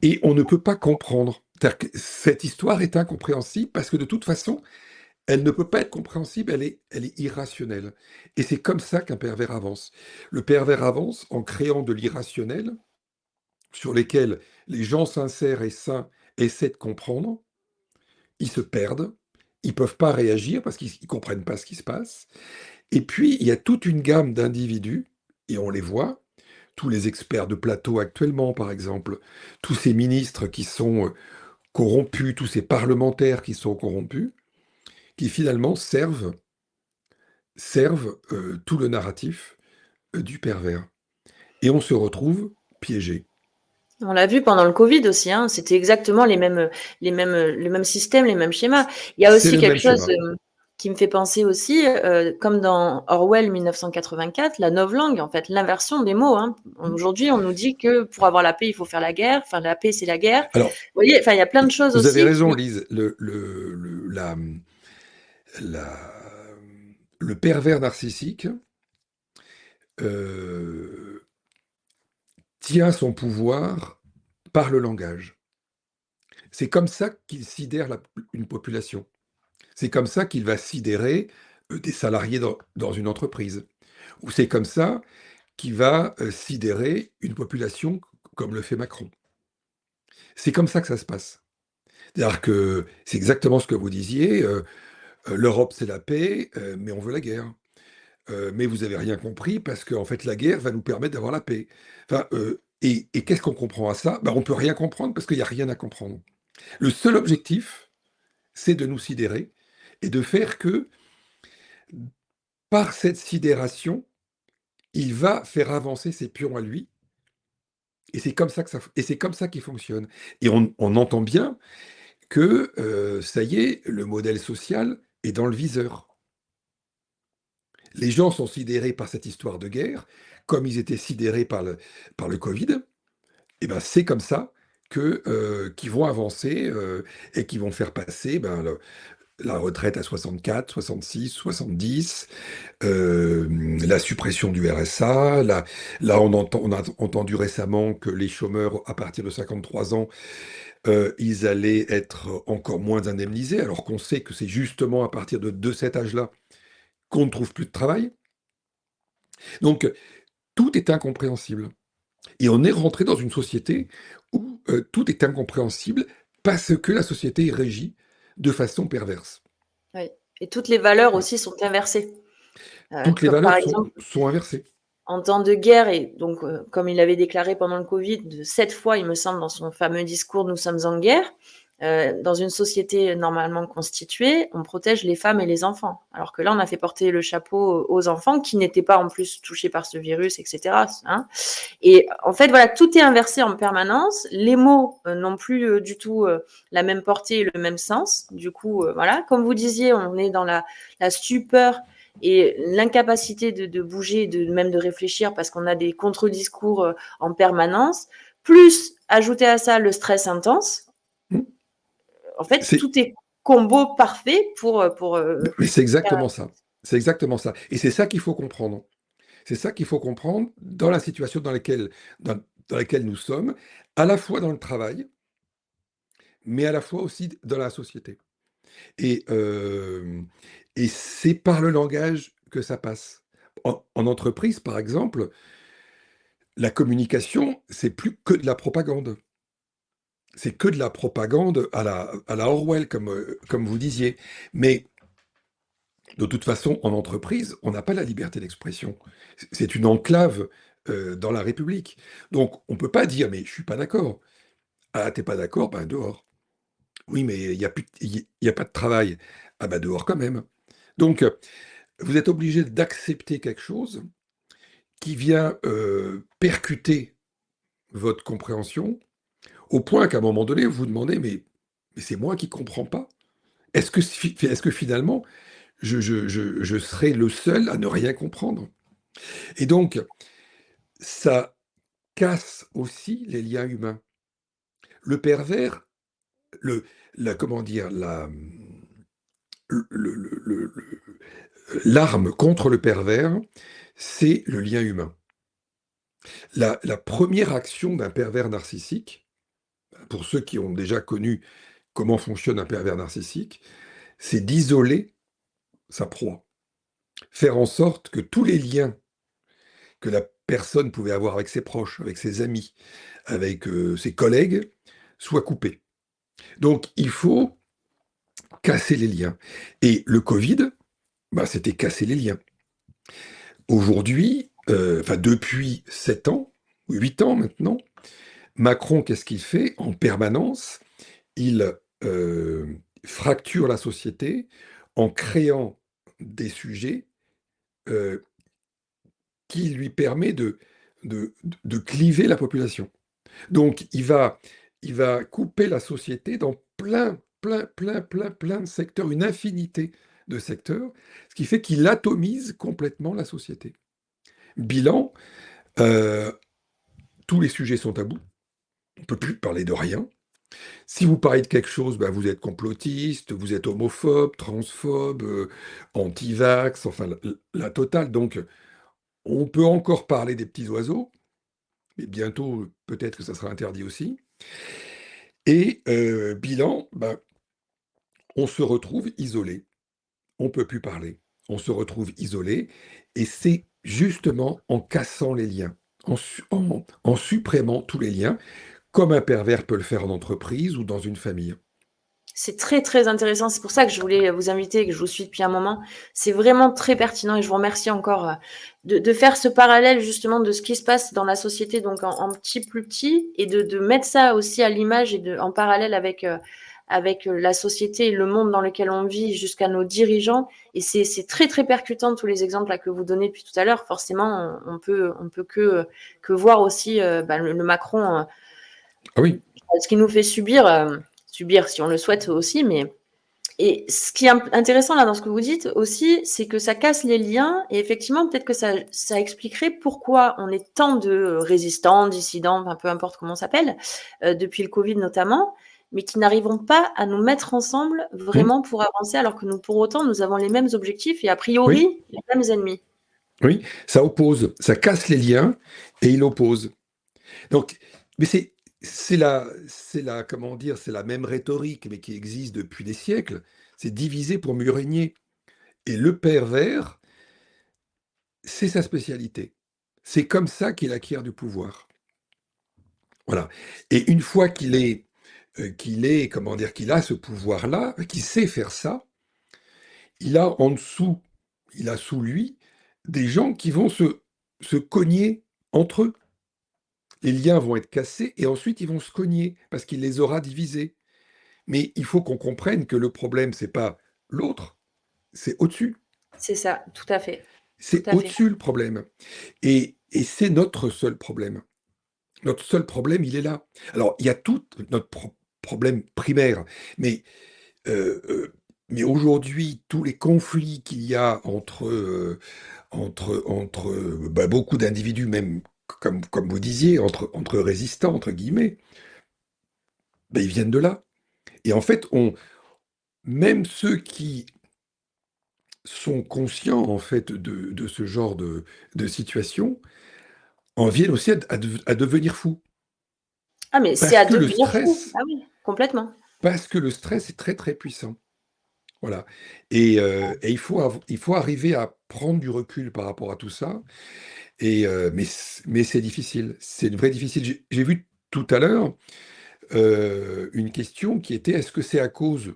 et on ne peut pas comprendre. C'est-à-dire que cette histoire est incompréhensible parce que de toute façon, elle ne peut pas être compréhensible, elle est irrationnelle. Et c'est comme ça qu'un pervers avance. Le pervers avance en créant de l'irrationnel sur lesquels les gens sincères et sains essaient de comprendre. Ils se perdent, ils ne peuvent pas réagir parce qu'ils ne comprennent pas ce qui se passe. Et puis, il y a toute une gamme d'individus, et on les voit, tous les experts de plateau actuellement, par exemple, tous ces ministres qui sont corrompus, tous ces parlementaires qui sont corrompus, qui finalement servent tout le narratif du pervers. Et on se retrouve piégé. On l'a vu pendant le Covid aussi, hein, c'était exactement les mêmes systèmes, les mêmes schémas. Il y a C'est aussi le quelque même chose schéma. qui me fait penser aussi, comme dans Orwell 1984, la novlangue, en fait, l'inversion des mots. Hein. Aujourd'hui, on nous dit que pour avoir la paix, il faut faire la guerre. Enfin, la paix, c'est la guerre. Alors, Vous voyez, enfin, il y a plein de choses vous avez aussi raison, qui. Lise. La- le pervers narcissique euh, tient son pouvoir par le langage. C'est comme ça qu'il sidère une population. C'est comme ça qu'il va sidérer des salariés dans une entreprise. Ou c'est comme ça qu'il va sidérer une population comme le fait Macron. C'est comme ça que ça se passe. C'est-à-dire que c'est exactement ce que vous disiez, l'Europe c'est la paix, mais on veut la guerre. Mais vous avez rien compris parce qu'en fait la guerre va nous permettre d'avoir la paix. Enfin, et qu'est-ce qu'on comprend à ça? Ben, on peut rien comprendre parce qu'il n'y a rien à comprendre. Le seul objectif, c'est de nous sidérer et de faire que, par cette sidération, il va faire avancer ses pions à lui. Et c'est comme ça et c'est comme ça qu'il fonctionne. Et on entend bien que ça y est, le modèle social est dans le viseur. Les gens sont sidérés par cette histoire de guerre, comme ils étaient sidérés par le Covid. Et ben c'est comme ça qu'ils vont avancer et qu'ils vont faire passer la retraite à 64, 66, 70, la suppression du RSA. Là, on a entendu récemment que les chômeurs à partir de 53 ans, ils allaient être encore moins indemnisés, alors qu'on sait que c'est justement à partir de cet âge-là qu'on ne trouve plus de travail. Donc, tout est incompréhensible. Et on est rentré dans une société où tout est incompréhensible parce que la société est régie de façon perverse. Oui. Et toutes les valeurs Voilà. aussi sont inversées. Toutes les Comme par valeurs exemple, sont inversées. en temps de guerre, et donc, comme il l'avait déclaré pendant le Covid, 7 fois, il me semble, dans son fameux discours « Nous sommes en guerre », dans une société normalement constituée, on protège les femmes et les enfants. Alors que là, on a fait porter le chapeau aux enfants qui n'étaient pas en plus touchés par ce virus, etc. Hein. Et en fait, voilà, tout est inversé en permanence. Les mots n'ont plus du tout la même portée et le même sens. Du coup, voilà, comme vous disiez, on est dans la stupeur et l'incapacité de bouger, même de réfléchir, parce qu'on a des contre-discours en permanence. Plus, ajouter à ça le stress intense. Hmm. En fait, C'est, tout est combo parfait pour mais c'est faire. exactement ça. C'est exactement ça. Et c'est ça qu'il faut comprendre. C'est ça qu'il faut comprendre dans la situation dans laquelle nous sommes, à la fois dans le travail, mais à la fois aussi dans la société. Et, euh, et c'est par le langage que ça passe. En entreprise, par exemple, la communication, c'est plus que de la propagande. C'est que de la propagande à la Orwell, comme vous disiez. Mais de toute façon, en entreprise, on n'a pas la liberté d'expression. C'est une enclave dans la République. Donc, on ne peut pas dire, mais je suis pas d'accord. Ah, t'es pas d'accord? Ben dehors. Oui, mais il y a pas de travail. Ah, ben dehors quand même. Donc, vous êtes obligé d'accepter quelque chose qui vient percuter votre compréhension, au point qu'à un moment donné, vous vous demandez, mais c'est moi qui comprends pas? Est-ce que finalement, je serai le seul à ne rien comprendre? Et donc, ça casse aussi les liens humains. Le pervers, le, comment dire, l'arme contre le pervers, c'est le lien humain. La première action d'un pervers narcissique, pour ceux qui ont déjà connu comment fonctionne un pervers narcissique, c'est d'isoler sa proie. Faire en sorte que tous les liens que la personne pouvait avoir avec ses proches, avec ses amis, avec ses collègues, soient coupés. Donc il faut casser les liens. Et le Covid, c'était casser les liens. Aujourd'hui, depuis 7 ans, ou 8 ans maintenant, Macron, qu'est-ce qu'il fait en permanence? Il fracture la société en créant des sujets euh, qui lui permet de cliver la population. Donc, il va couper la société dans plein, plein, plein, plein, plein de secteurs, une infinité de secteurs, ce qui fait qu'il atomise complètement la société. Bilan, euh, tous les sujets sont tabous, on ne peut plus parler de rien. Si vous parlez de quelque chose, vous êtes complotiste, vous êtes homophobe, transphobe, anti-vax, enfin la totale. Donc, on peut encore parler des petits oiseaux, mais bientôt, peut-être que ça sera interdit aussi. Et bilan, on se retrouve isolé. On ne peut plus parler. On se retrouve isolé. Et c'est justement en cassant les liens, en supprimant tous les liens, comme un pervers peut le faire en entreprise ou dans une famille. C'est très, très intéressant. C'est pour ça que je voulais vous inviter et que je vous suis depuis un moment. C'est vraiment très pertinent et je vous remercie encore de faire ce parallèle justement de ce qui se passe dans la société, donc en petit, plus petit, et de mettre ça aussi à l'image et en parallèle avec la société et le monde dans lequel on vit jusqu'à nos dirigeants. Et c'est très, très percutant tous les exemples là, que vous donnez depuis tout à l'heure. Forcément, on peut que voir aussi le Macron, Ah oui, ce qu'il nous fait subir si on le souhaite aussi, mais Et ce qui est intéressant là dans ce que vous dites aussi, c'est que ça casse les liens et effectivement, peut-être que ça expliquerait pourquoi on est tant de résistants, dissidents, enfin, peu importe comment on s'appelle, depuis le Covid notamment, mais qui n'arriveront pas à nous mettre ensemble Hmm. vraiment pour avancer, alors que nous, pour autant, nous avons les mêmes objectifs et a Oui, priori les mêmes ennemis. oui, ça oppose, ça casse les liens et il oppose. Donc, mais c'est la, comment dire, c'est la même rhétorique, mais qui existe depuis des siècles. C'est diviser pour mieux régner. Et le pervers, c'est sa spécialité. C'est comme ça qu'il acquiert du pouvoir. Voilà. Et une fois qu'il est, comment dire, qu'il a ce pouvoir-là, qu'il sait faire ça, il a en dessous, il a sous lui des gens qui vont se cogner entre eux. Les liens vont être cassés et ensuite ils vont se cogner parce qu'il les aura divisés. Mais il faut qu'on comprenne que le problème, c'est pas l'autre, c'est au-dessus. C'est ça, tout à fait. Tout C'est à fait. au-dessus le problème. Et c'est notre seul problème. Notre seul problème, il est là. Alors, il y a tout notre problème primaire, mais, euh, euh, mais aujourd'hui, tous les conflits qu'il y a entre beaucoup d'individus, même comme vous disiez, entre résistants, entre guillemets, ben, ils viennent de là. Et en fait, même ceux qui sont conscients en fait de ce genre de situation en viennent aussi à devenir fous. Ah, mais c'est Parce à que le devenir fou. stress, Ah oui, complètement. parce que le stress est très très puissant. Voilà. Et il faut arriver à prendre du recul par rapport à tout ça. Mais c'est difficile. C'est une vraie difficile. J'ai vu tout à l'heure une question qui était est-ce que c'est à cause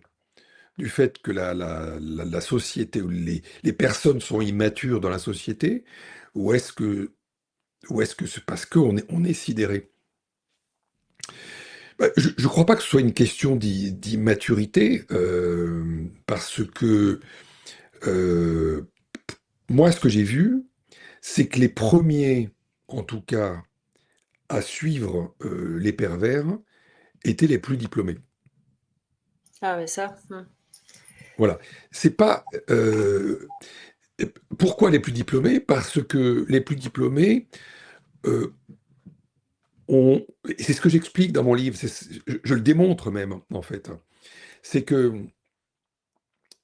du fait que la société ou les personnes sont immatures dans la société, ou est-ce que c'est parce qu'on est sidéré? Bah, je ne crois pas que ce soit une question d'immaturité, parce que euh, moi, ce que j'ai vu, c'est que les premiers, en tout cas, à suivre les pervers étaient les plus diplômés. Ah ouais, ça. Voilà. C'est pas. Pourquoi les plus diplômés? Parce que les plus diplômés euh, et c'est ce que j'explique dans mon livre, je le démontre même, en fait, c'est que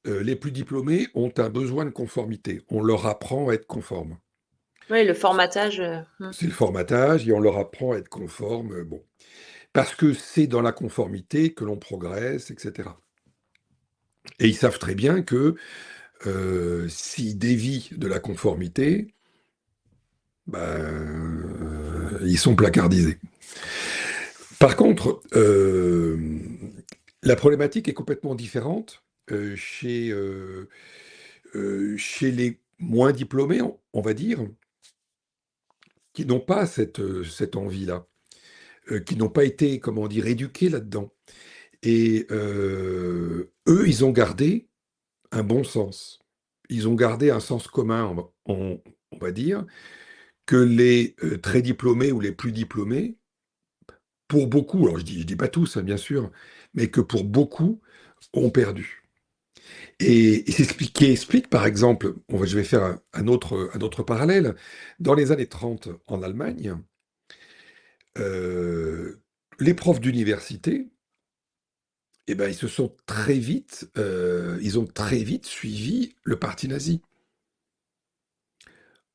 les plus diplômés ont un besoin de conformité. On leur apprend à être conforme. Oui, le formatage. C'est le formatage et on leur apprend à être conforme. Bon. Parce que c'est dans la conformité que l'on progresse, etc. Et ils savent très bien que s'ils dévient de la conformité, ils sont placardisés. Par contre, la problématique est complètement différente chez les moins diplômés, on va dire, qui n'ont pas cette envie-là, qui n'ont pas été, comment dire, éduqués là-dedans. Et eux, ils ont gardé un bon sens. Ils ont gardé un sens commun, on va dire, que les très diplômés ou les plus diplômés, pour beaucoup, alors je dis pas tous, hein, bien sûr, mais que pour beaucoup, ont perdu. Et c'est ce qui explique, par exemple, je vais faire un autre parallèle. Dans les années 30 en Allemagne, euh, les profs d'université, eh ben, ils ont très vite suivi le parti nazi.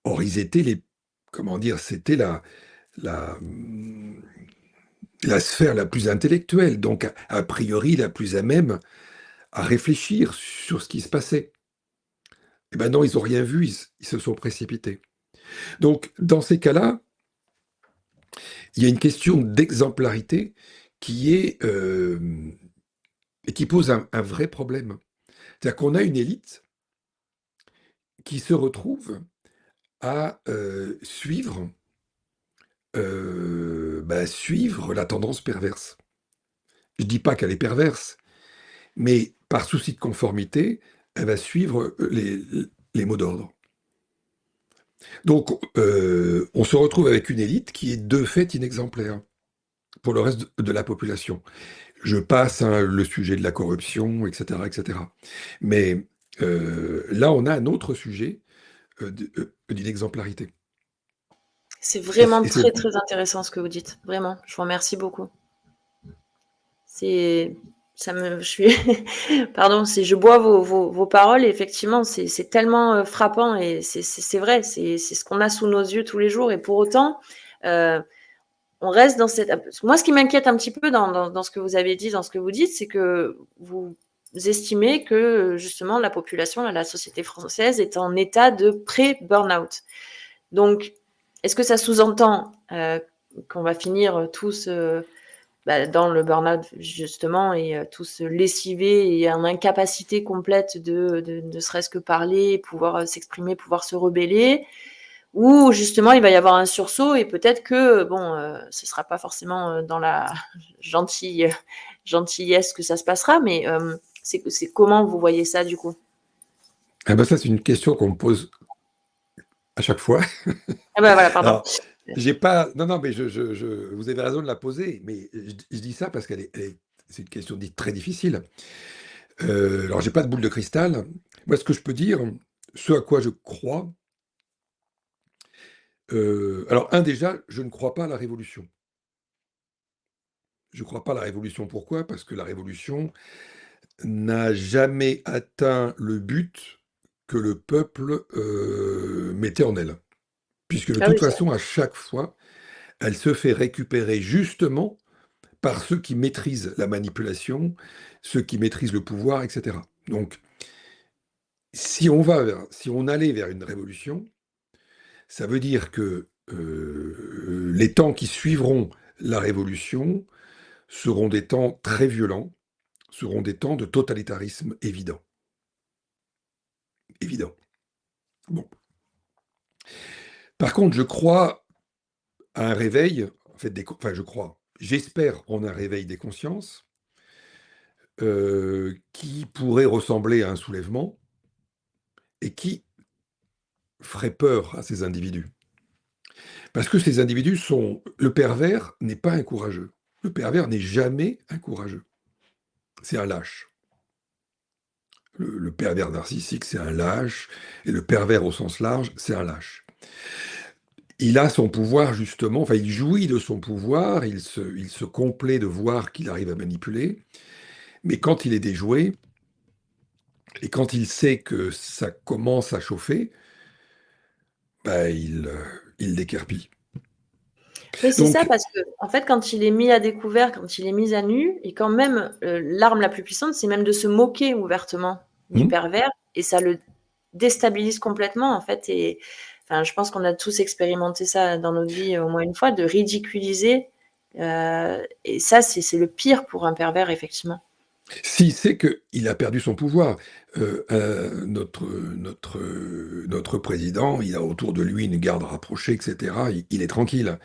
Or, ils étaient comment dire, c'était la, la sphère la plus intellectuelle, donc a priori la plus à même à réfléchir sur ce qui se passait. Eh ben non, ils n'ont rien vu, ils se sont précipités. Donc, dans ces cas-là, il y a une question d'exemplarité qui est et qui pose un vrai problème. C'est-à-dire qu'on a une élite qui se retrouve à suivre la tendance perverse. Je ne dis pas qu'elle est perverse, mais par souci de conformité, elle va suivre les mots d'ordre. Donc, on se retrouve avec une élite qui est de fait inexemplaire pour le reste de la population. je passe hein, le sujet de la corruption, etc., etc. Mais là, on a un autre sujet d'une exemplarité. C'est Et vraiment c'est très, très intéressant ce que vous dites. Vraiment, je vous remercie beaucoup. C'est, je suis, pardon, je bois vos paroles et effectivement, c'est tellement frappant et c'est vrai, c'est ce qu'on a sous nos yeux tous les jours et pour autant, on reste dans cette. Moi, ce qui m'inquiète un petit peu dans ce que vous avez dit, dans ce que vous dites, c'est que vous estimez que justement la population, la société française est en état de pré-burnout. Donc, est-ce que ça sous-entend qu'on va finir tous dans le burn-out justement et tous lessivés et en incapacité complète de serait-ce que parler, pouvoir s'exprimer, pouvoir se rebeller, ou justement il va y avoir un sursaut et peut-être que ce sera pas forcément dans la gentillesse que ça se passera, mais c'est comment vous voyez ça du coup? ah ben ça, c'est une question qu'on me pose à chaque fois. Ah bah voilà, pardon. Alors, j'ai pas. Non, non, mais vous avez raison de la poser, mais je dis ça parce c'est une question dite très difficile. Alors, j'ai pas de boule de cristal. Moi, ce que je peux dire, ce à quoi je crois. Alors, déjà, je ne crois pas à la révolution. Je ne crois pas à la révolution. Pourquoi? Parce que la révolution n'a jamais atteint le but que le peuple mettait en elle. Puisque de Ah toute oui, c'est vrai. façon, à chaque fois, elle se fait récupérer justement par ceux qui maîtrisent la manipulation, ceux qui maîtrisent le pouvoir, etc. Donc, si on allait vers une révolution, ça veut dire que les temps qui suivront la révolution seront des temps très violents, seront des temps de totalitarisme évident. Évident. Bon. Par contre, je crois à un réveil, en fait, enfin, j'espère en un réveil des consciences qui pourrait ressembler à un soulèvement et qui ferait peur à ces individus. Parce que ces individus sont... Le pervers n'est pas un courageux. Le pervers n'est jamais un courageux. C'est un lâche. Le pervers narcissique, c'est un lâche, et le pervers au sens large, c'est un lâche. Il a son pouvoir, justement, enfin, il jouit de son pouvoir, il se complaît de voir qu'il arrive à manipuler, mais quand il est déjoué, et quand il sait que ça commence à chauffer, bah, il déquerpit. Oui, c'est ça, Donc, parce que en fait, quand il est mis à découvert, quand il est mis à nu, et quand même, l'arme la plus puissante, c'est même de se moquer ouvertement du hmm, pervers, et ça le déstabilise complètement, en fait. Et enfin, je pense qu'on a tous expérimenté ça dans notre vie au moins une fois, de ridiculiser. Et ça, c'est le pire pour un pervers, effectivement. s'il sait qu'il a perdu son pouvoir, notre président, il a autour de lui une garde rapprochée, etc. Il est tranquille.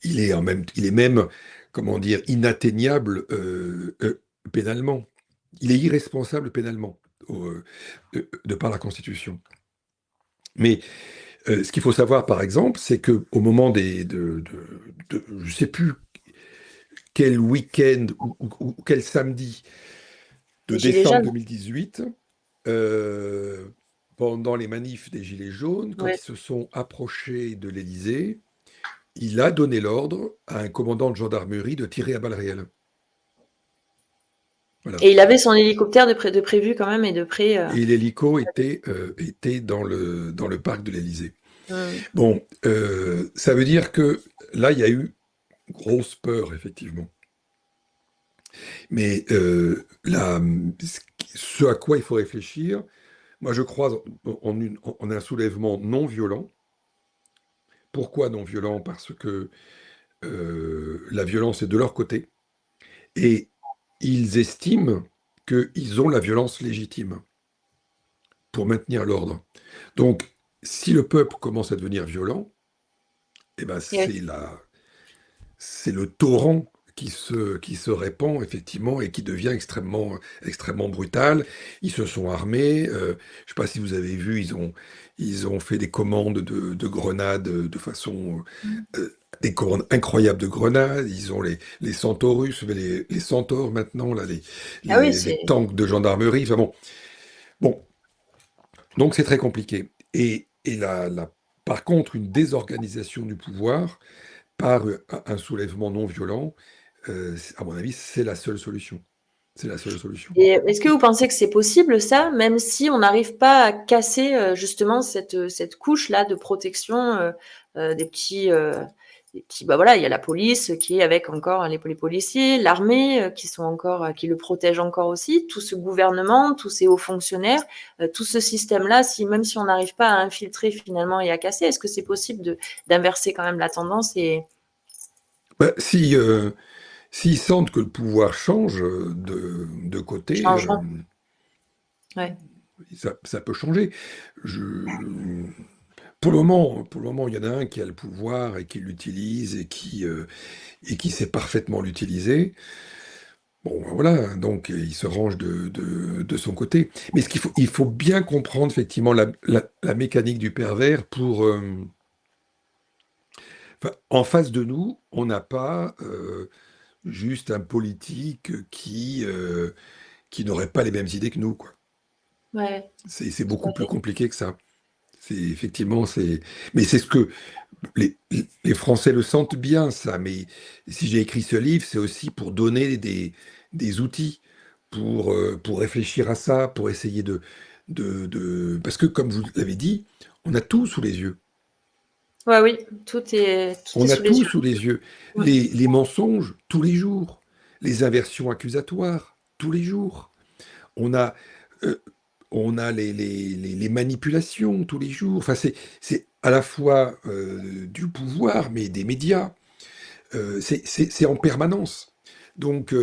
Il est même, comment dire, inatteignable pénalement. Il est irresponsable pénalement, de par la Constitution. Mais ce qu'il faut savoir, par exemple, c'est que au moment je ne sais plus quel week-end ou quel samedi de Les gilets décembre jaunes, 2018, euh, pendant les manifs des Gilets jaunes, quand ouais. ils se sont approchés de l'Élysée, il a donné l'ordre à un commandant de gendarmerie de tirer à balles réelles. Voilà. Et il avait son hélicoptère de prévu quand même et de près. Et l'hélico était dans le parc de l'Élysée. Hmm. Bon, ça veut dire que là, il y a eu grosse peur, effectivement. Mais ce à quoi il faut réfléchir, moi je crois en un soulèvement non violent. Pourquoi non violent? Parce que la violence est de leur côté et ils estiment qu'ils ont la violence légitime pour maintenir l'ordre. Donc, si le peuple commence à devenir violent, eh ben Et c'est le torrent qui se répand effectivement et qui devient extrêmement brutal. Ils se sont armés. Je ne sais pas si vous avez vu, ils ont fait des commandes de grenades de façon des commandes incroyables de grenades. Ils ont les centaures russes, mais les centaures maintenant là, Ah oui, les tanks de gendarmerie. Enfin bon, donc c'est très compliqué. Et par contre, une désorganisation du pouvoir par un soulèvement non violent, à mon avis, c'est la seule solution. C'est la seule solution. Et est-ce que vous pensez que c'est possible ça, même si on n'arrive pas à casser justement cette couche-là de protection des petits, bah voilà, il y a la police qui est avec encore les policiers, l'armée qui sont encore, qui le protègent encore aussi, tout ce gouvernement, tous ces hauts fonctionnaires, tout ce système-là, même si on n'arrive pas à infiltrer finalement et à casser, est-ce que c'est possible d'inverser quand même la tendance et Bah, s'ils sentent que le pouvoir change de côté, changement? Ouais. ça peut changer. Je, pour le moment, il y en a un qui a le pouvoir et qui l'utilise et qui sait parfaitement l'utiliser. Bon, ben voilà, donc il se range de son côté. Mais il faut bien comprendre effectivement la mécanique du pervers pour... enfin, en face de nous, on n'a pas juste un politique qui n'aurait pas les mêmes idées que nous, quoi. Ouais, C'est tout beaucoup à plus fait. compliqué que ça. C'est effectivement, c'est... Mais c'est ce que les, les Français le sentent bien, ça. Mais si j'ai écrit ce livre, c'est aussi pour donner des outils, pour réfléchir à ça, pour essayer Parce que, comme vous l'avez dit, on a tout sous les yeux. Ouais, oui, tout est On a sous les tout yeux. sous les yeux. Mm. Les mensonges, tous les jours. Les inversions accusatoires, tous les jours. On a, euh, on a les manipulations tous les jours. Enfin, c'est à la fois du pouvoir, mais des médias. C'est en permanence. Donc,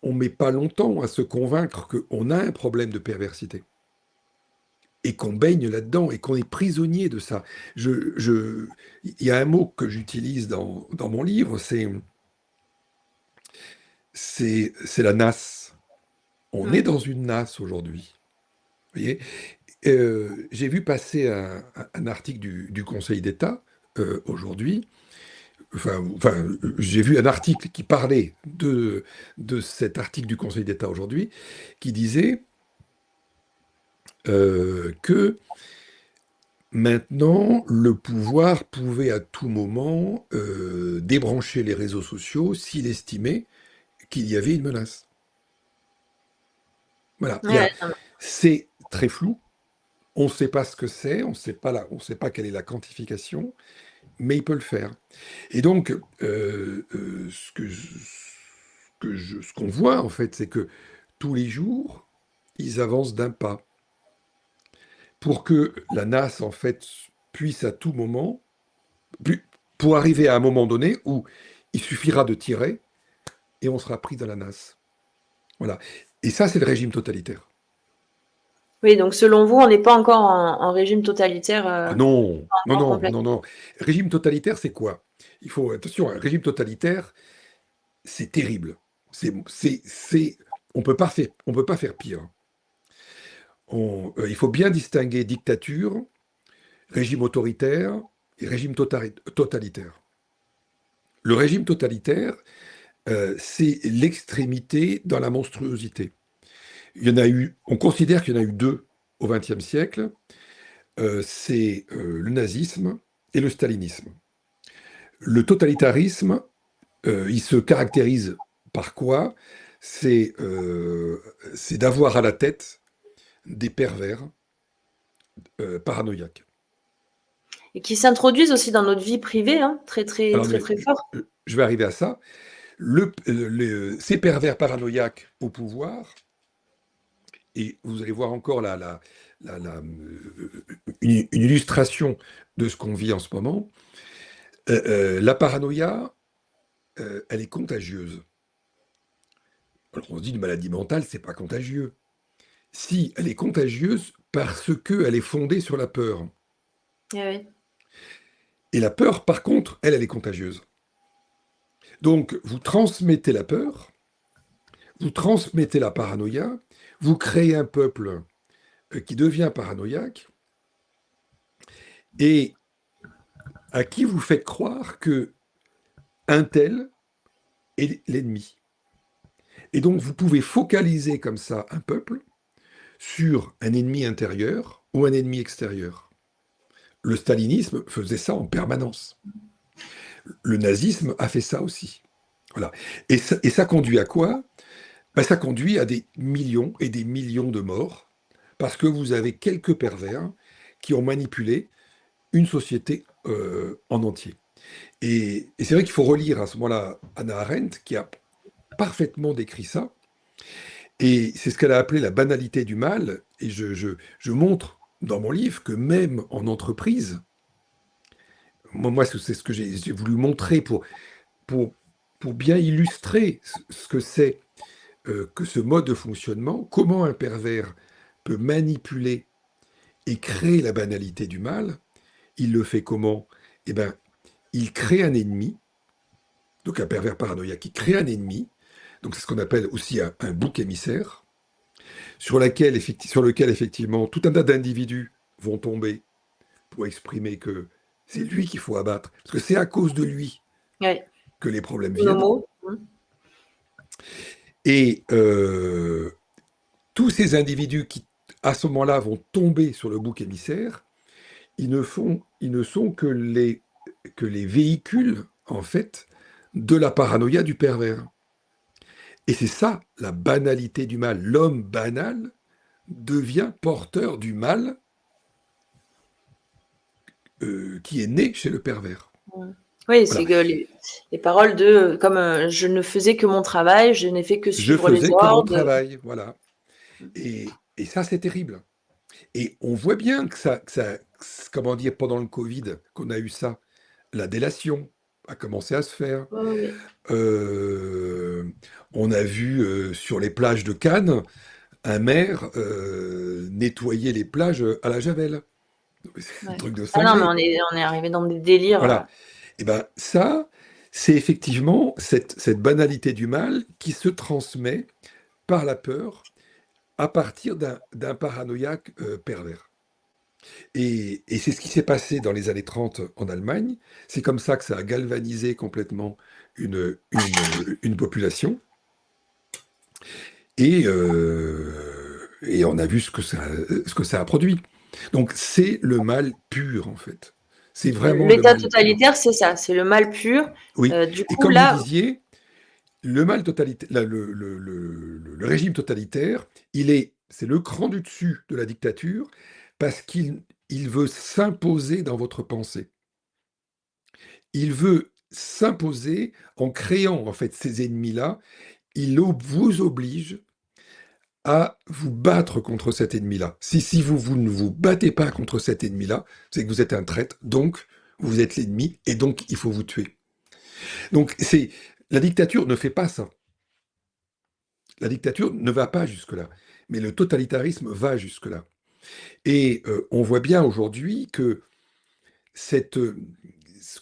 on met pas longtemps à se convaincre qu'on a un problème de perversité et qu'on baigne là-dedans et qu'on est prisonnier de ça. Il y a un mot que j'utilise dans mon livre, c'est la nasse. On est Mm. dans une nasse aujourd'hui. Vous voyez. J'ai vu passer un article du Conseil d'État aujourd'hui. J'ai vu un article qui parlait de cet article du Conseil d'État aujourd'hui, qui disait que maintenant, le pouvoir pouvait à tout moment débrancher les réseaux sociaux s'il estimait qu'il y avait une menace. Voilà, Ouais, c'est très flou. On ne sait pas ce que c'est, on sait pas quelle est la quantification, mais il peut le faire. Et donc, ce qu'on voit en fait, c'est que tous les jours, ils avancent d'un pas pour que la NAS en fait puisse à tout moment, pour arriver à un moment donné où il suffira de tirer et on sera pris dans la NAS. Voilà. Et ça, c'est le régime totalitaire. oui, donc selon vous, on n'est pas encore en régime totalitaire, Ah non, pas non, encore non, non, complètement. non. Régime totalitaire, c'est quoi? Il faut, attention, un régime totalitaire, c'est terrible. On peut pas faire pire. Il faut bien distinguer dictature, régime autoritaire et régime totalitaire. Le régime totalitaire, c'est l'extrémité dans la monstruosité. Il y en a eu, on considère qu'il y en a eu deux au XXe siècle. C'est le nazisme et le stalinisme. Le totalitarisme, il se caractérise par quoi? C'est d'avoir à la tête des pervers paranoïaques. Et qui s'introduisent aussi dans notre vie privée, hein, très, très, Alors, très, très fort. je vais arriver à ça. Ces pervers paranoïaques au pouvoir, et vous allez voir encore une illustration de ce qu'on vit en ce moment. La paranoïa, elle est contagieuse. Alors on se dit une maladie mentale, c'est pas contagieux. Si, elle est contagieuse parce qu'elle est fondée sur la peur. Eh oui. Et la peur, par contre, elle est contagieuse. Donc, vous transmettez la peur, vous transmettez la paranoïa, vous créez un peuple qui devient paranoïaque et à qui vous faites croire que un tel est l'ennemi. Et donc, vous pouvez focaliser comme ça un peuple sur un ennemi intérieur ou un ennemi extérieur. Le stalinisme faisait ça en permanence. Le nazisme a fait ça aussi. Voilà. Et ça conduit à quoi? Ben, ça conduit à des millions et des millions de morts, parce que vous avez quelques pervers qui ont manipulé une société en entier. Et c'est vrai qu'il faut relire à ce moment-là Hannah Arendt, qui a parfaitement décrit ça, et c'est ce qu'elle a appelé la banalité du mal, et je montre dans mon livre que même en entreprise, moi c'est ce que j'ai voulu montrer pour, pour bien illustrer ce que c'est que ce mode de fonctionnement, comment un pervers peut manipuler et créer la banalité du mal. Il le fait comment? Eh bien, il crée un ennemi, donc un pervers paranoïaque qui crée un ennemi, donc c'est ce qu'on appelle aussi un bouc émissaire, sur lequel effectivement tout un tas d'individus vont tomber pour exprimer que c'est lui qu'il faut abattre, parce que c'est à cause de lui Ouais. que les problèmes Nos viennent. mots. Et tous ces individus qui, à ce moment-là, vont tomber sur le bouc émissaire, ils ne sont que les véhicules, en fait, de la paranoïa du pervers. Et c'est ça, la banalité du mal. L'homme banal devient porteur du mal qui est né chez le pervers. Oui, Voilà. c'est que les paroles de comme je ne faisais que mon travail, je n'ai fait que Je suivre les faisais que mon ordres. travail, voilà. Et ça, c'est terrible. Et on voit bien que ça, comment dire, pendant le Covid, qu'on a eu ça, la délation a commencé à se faire. Oui. On a vu sur les plages de Cannes un maire nettoyer les plages à la javel. C'est un Ouais. truc de Ah non, cinglé. mais on est arrivé dans des délires. Voilà. Et ben ça, c'est effectivement cette banalité du mal qui se transmet par la peur à partir d'un paranoïaque pervers. Et c'est ce qui s'est passé dans les années 30 en Allemagne. C'est comme ça que ça a galvanisé complètement une population. Et on a vu ce que ça a produit. Donc c'est le mal pur, en fait. C'est vraiment le L'État mal pur. totalitaire, c'est ça, c'est le mal pur. Oui. Du Et coup, comme là, vous disiez, le mal totalitaire, le régime totalitaire, c'est le cran du dessus de la dictature parce qu'il veut s'imposer dans votre pensée. Il veut s'imposer en créant en fait ces ennemis-là. Vous oblige à vous battre contre cet ennemi-là. Si vous ne vous battez pas contre cet ennemi-là, c'est que vous êtes un traître, donc vous êtes l'ennemi, et donc il faut vous tuer. Donc la dictature ne fait pas ça. La dictature ne va pas jusque-là, mais le totalitarisme va jusque-là. Et on voit bien aujourd'hui que ce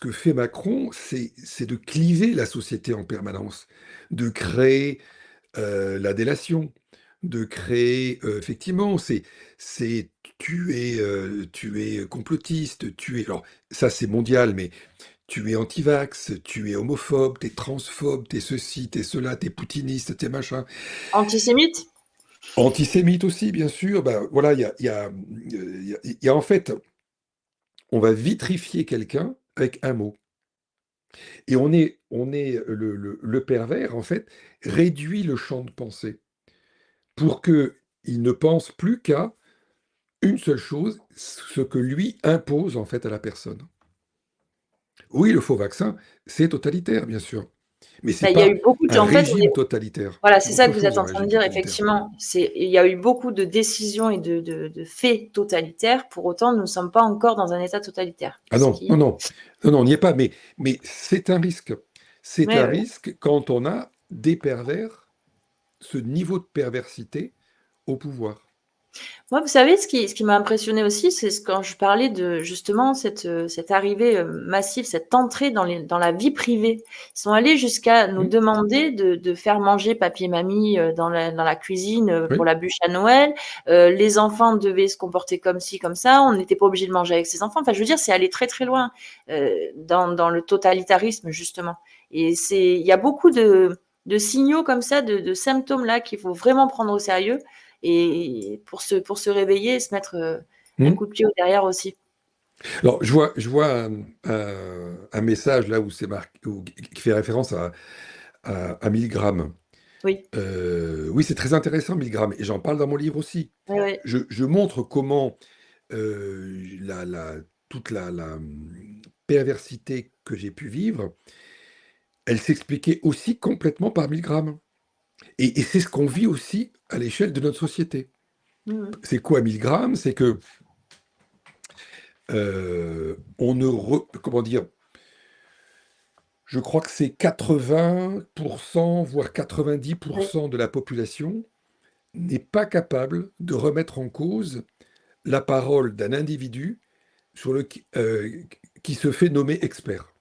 que fait Macron, c'est de cliver la société en permanence, de créer la délation, de créer, effectivement, tu es complotiste, alors ça c'est mondial, mais tu es anti-vax, tu es homophobe, tu es transphobe, tu es ceci, tu es cela, tu es poutiniste, tu es machin. antisémite. Antisémite aussi, bien sûr. Ben, voilà, il y a en fait, on va vitrifier quelqu'un avec un mot. Et le pervers, en fait, réduit le champ de pensée pour qu'il ne pense plus qu'à une seule chose, ce que lui impose en fait à la personne. Oui, le faux vaccin, c'est totalitaire, bien sûr. Mais c'est Il y a pas eu beaucoup de, un en fait, régime totalitaire. voilà, C'est c'est ça autre que vous êtes chose, un en train de régime dire, totalitaire. effectivement. Il y a eu beaucoup de décisions et de faits totalitaires. Pour autant, nous ne sommes pas encore dans un État totalitaire. Ah non, non, non, non, non, on n'y est pas. Mais c'est un risque. C'est un risque quand on a des pervers, ce niveau de perversité au pouvoir. Moi, vous savez, ce qui m'a impressionné aussi, c'est quand je parlais de justement cette arrivée massive, cette entrée dans la vie privée. Ils sont allés jusqu'à nous Hmm. demander de faire manger papy et mamie dans la cuisine pour Oui. la bûche à Noël. Les enfants devaient se comporter comme ci, comme ça. On n'était pas obligé de manger avec ses enfants. Enfin, je veux dire, c'est aller très très loin dans le totalitarisme justement. Et il y a beaucoup de signaux comme ça, de symptômes là qu'il faut vraiment prendre au sérieux. Et pour se réveiller et se mettre un Hmm. coup de pied au derrière aussi. Alors, je vois un message là où c'est marqué, qui fait référence à Milgram. Oui, Oui, c'est très intéressant, Milgram, et j'en parle dans mon livre aussi. oui, oui. Je montre comment toute la perversité que j'ai pu vivre, elle s'expliquait aussi complètement par Milgram. Et c'est ce qu'on vit aussi à l'échelle de notre société. Mhm. C'est quoi Milgram? C'est que on ne comment dire, je crois que c'est 80%, voire Oui, 90% de la population n'est pas capable de remettre en cause la parole d'un individu sur qui se fait nommer expert.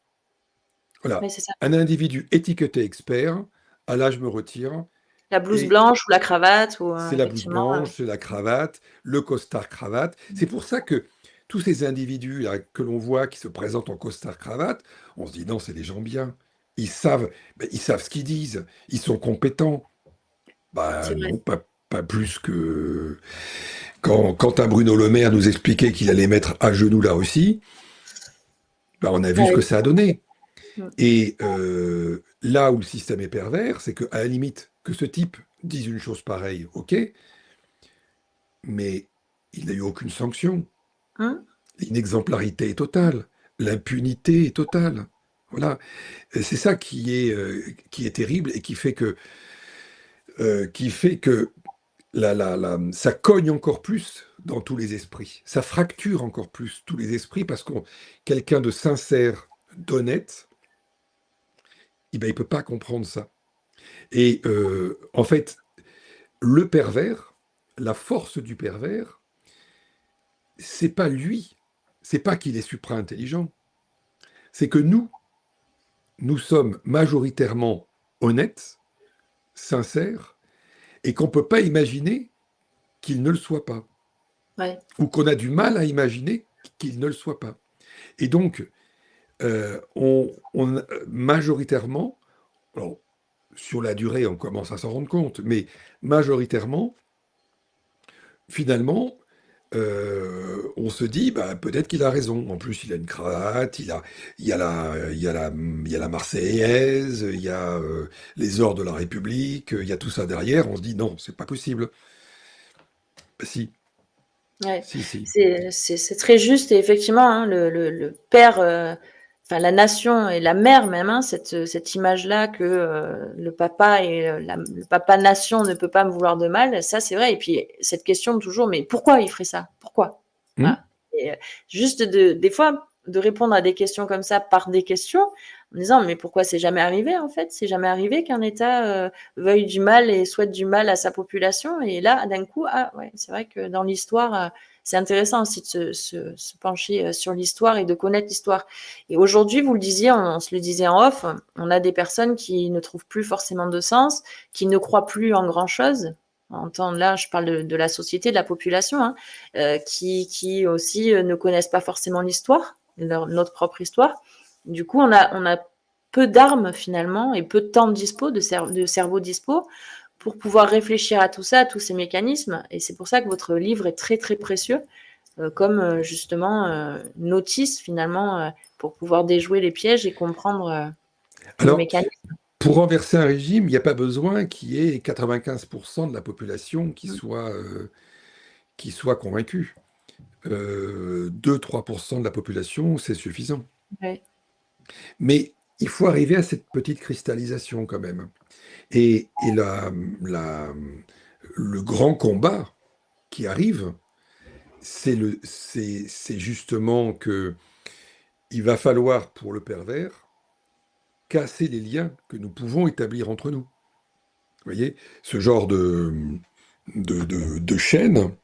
oui, Voilà, c'est ça. un individu étiqueté expert, ah là je me retire, La blouse et blanche ou la cravate, ou c'est la blouse effectivement. blanche, c'est la cravate, le costard cravate. C'est pour ça que tous ces individus là, que l'on voit qui se présentent en costard cravate, on se dit non, c'est des gens bien. Ils savent ce qu'ils disent, ils sont compétents. Bah C'est vrai. non, pas plus que quand un Bruno Le Maire nous expliquait qu'il allait mettre à genoux la Russie, bah on a vu ce Ouais. que ça a donné. Mm. Et là où le système est pervers, c'est qu'à la limite, que ce type dise une chose pareille, ok, mais il n'a eu aucune sanction. Hein. L'inexemplarité est totale, l'impunité est totale. Voilà. Et c'est ça qui est terrible et qui fait que ça cogne encore plus dans tous les esprits. Ça fracture encore plus tous les esprits parce que quelqu'un de sincère, d'honnête, eh ben, il ne peut pas comprendre ça. Et en fait, le pervers, la force du pervers, c'est pas lui, c'est pas qu'il est supra-intelligent, c'est que nous sommes majoritairement honnêtes, sincères, et qu'on ne peut pas imaginer qu'il ne le soit pas, Ouais. ou qu'on a du mal à imaginer qu'il ne le soit pas. Et donc, majoritairement, alors, sur la durée, on commence à s'en rendre compte, mais majoritairement, finalement, on se dit, bah, peut-être qu'il a raison. En plus, il a une cravate, il y a la Marseillaise, il y a les ors de la République, il y a tout ça derrière. On se dit, non, c'est pas possible. Bah, si, Ouais. si, si. C'est très juste et effectivement, hein, le père, enfin la nation et la mère même, hein, cette image-là que le papa et le papa nation ne peut pas me vouloir de mal, ça c'est vrai. Et puis cette question toujours, mais pourquoi il ferait ça? Pourquoi? Hmm. Voilà. Et, juste des fois, de répondre à des questions comme ça par des questions, en disant, mais pourquoi c'est jamais arrivé en fait? C'est jamais arrivé qu'un État veuille du mal et souhaite du mal à sa population. Et là, d'un coup, ah ouais, c'est vrai que dans l'histoire, c'est intéressant aussi de se pencher sur l'histoire et de connaître l'histoire. Et aujourd'hui, vous le disiez, on se le disait en off, on a des personnes qui ne trouvent plus forcément de sens, qui ne croient plus en grand-chose. Là, je parle de la société, de la population, hein, qui aussi ne connaissent pas forcément l'histoire, notre propre histoire. Du coup, on a peu d'armes finalement et peu de temps dispo, de cerveau dispo pour pouvoir réfléchir à tout ça, à tous ces mécanismes. Et c'est pour ça que votre livre est très très précieux, comme justement notice finalement pour pouvoir déjouer les pièges et comprendre les Alors, mécanismes. pour renverser un régime, il n'y a pas besoin qu'il y ait 95% de la population qui soit convaincue. 2-3% de la population, c'est suffisant. Ouais. Mais il faut arriver à cette petite cristallisation quand même. Et la- le grand combat qui arrive, c'est justement que il va falloir pour le pervers casser les liens que nous pouvons établir entre nous. Vous voyez, ce genre de chaîne,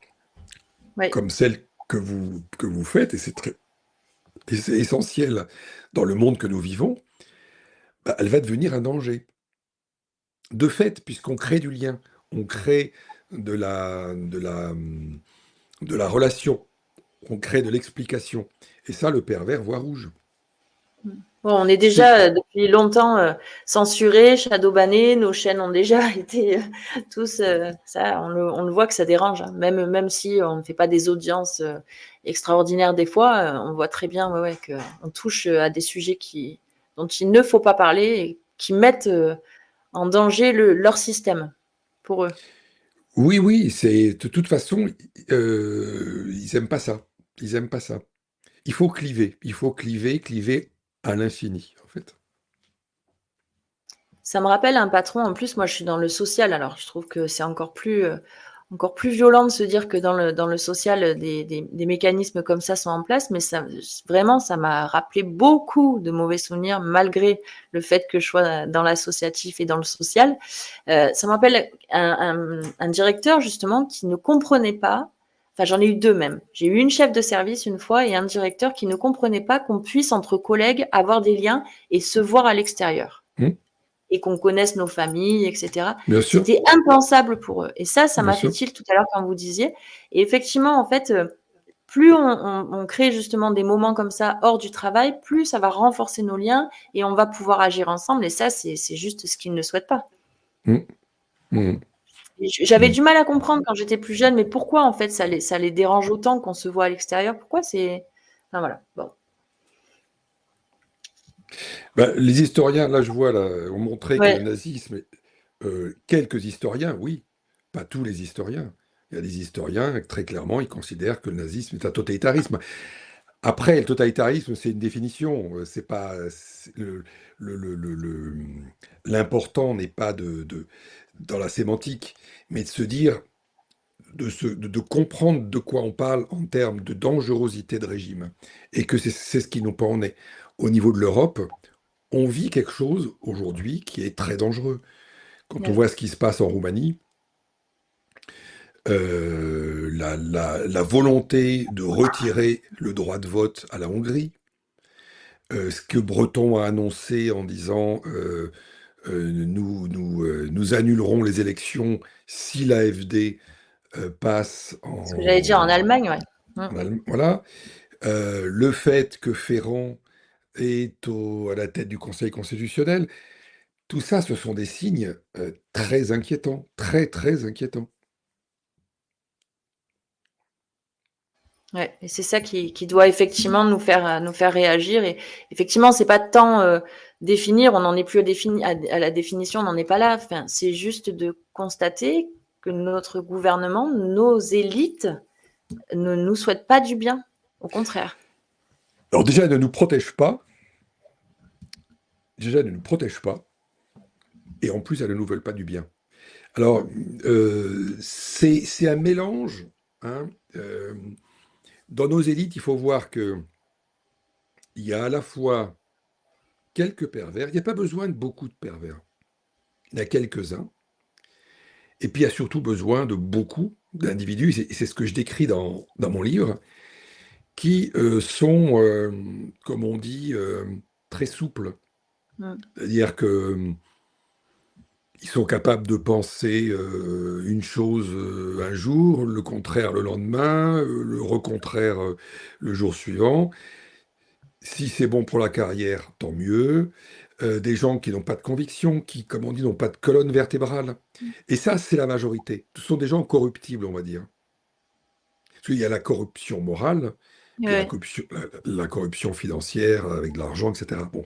Oui. comme celle que vous faites, et c'est essentiel dans le monde que nous vivons, bah, elle va devenir un danger. De fait, puisqu'on crée du lien, on crée de de la relation, on crée de l'explication. Et ça, le pervers voit rouge. Bon, on est C'est, déjà depuis longtemps censurés, shadowbannés, nos chaînes ont déjà été tous. Ça, on le voit que ça dérange, hein. Même si on ne fait pas des audiences extraordinaires des fois, on voit très bien qu'on touche à des sujets dont il ne faut pas parler et qui mettent en danger leur système pour eux. oui, oui, c'est de toute façon, ils aiment pas ça. Ils aiment pas ça. Il faut cliver. Il faut cliver, cliver à l'infini, en fait. Ça me rappelle un patron. En plus, moi, je suis dans le social, alors je trouve que c'est encore plus violent de se dire que dans le social, des mécanismes comme ça sont en place. Mais ça, vraiment, ça m'a rappelé beaucoup de mauvais souvenirs, malgré le fait que je sois dans l'associatif et dans le social. Ça me rappelle un directeur, justement, qui ne comprenait pas. Enfin, j'en ai eu deux même. J'ai eu une chef de service une fois et un directeur qui ne comprenait pas qu'on puisse, entre collègues, avoir des liens et se voir à l'extérieur Hmm, et qu'on connaisse nos familles, etc. bien sûr, C'était impensable pour eux. Et ça bien m'a fait sûr. tilt tout à l'heure quand vous disiez. Et effectivement, en fait, plus on crée justement des moments comme ça hors du travail, plus ça va renforcer nos liens et on va pouvoir agir ensemble. Et ça, c'est juste ce qu'ils ne souhaitent pas. Hmm, hmm, J'avais hmm. du mal à comprendre quand j'étais plus jeune, mais pourquoi en fait ça les dérange autant qu'on se voit à l'extérieur? Pourquoi c'est. Enfin voilà. Bon. Ben, les historiens, là, je vois, là, ont montré que le Ouais, nazisme, quelques historiens, oui, pas tous les historiens. Il y a des historiens, très clairement, ils considèrent que le nazisme est un totalitarisme. Après, le totalitarisme, c'est une définition. C'est pas l'important n'est pas dans la sémantique, mais de se dire, de comprendre de quoi on parle en termes de dangerosité de régime, et que c'est ce qui nous en est. Au niveau de l'Europe, on vit quelque chose aujourd'hui qui est très dangereux. Quand on ouais. voit ce qui se passe en Roumanie, la volonté de retirer le droit de vote à la Hongrie, ce que Breton a annoncé en disant nous annulerons les élections si l'AfD passe Ce que j'allais dire en Allemagne, ouais. Mm. en Allemagne. Voilà. Le fait que Ferrand est à la tête du Conseil constitutionnel, tout ça, ce sont des signes très inquiétants, très très inquiétants. Ouais, et c'est ça qui doit effectivement nous faire réagir. Et effectivement, c'est pas tant définir, on n'en est plus à la définition, on n'en est pas là. Enfin, c'est juste de constater que notre gouvernement, nos élites ne nous souhaitent pas du bien. Au contraire. Alors déjà, elle ne nous protège pas. Déjà, elle ne nous protège pas. Et en plus, elles ne nous veulent pas du bien. Alors, c'est un mélange. Hein, dans nos élites, il faut voir qu'il y a à la fois quelques pervers. Il n'y a pas besoin de beaucoup de pervers. Il y en a quelques-uns. Et puis, il y a surtout besoin de beaucoup d'individus, et c'est ce que je décris dans mon livre, qui sont, comme on dit, très souples. Mm. C'est-à-dire que ils sont capables de penser une chose un jour, le contraire le lendemain, le recontraire le jour suivant. Si c'est bon pour la carrière, tant mieux. Des gens qui n'ont pas de conviction, qui, comme on dit, n'ont pas de colonne vertébrale. Et ça, c'est la majorité. Ce sont des gens corruptibles, on va dire. Parce qu'il y a la corruption morale, puis il y a Ouais. la corruption financière avec de l'argent, etc. Bon.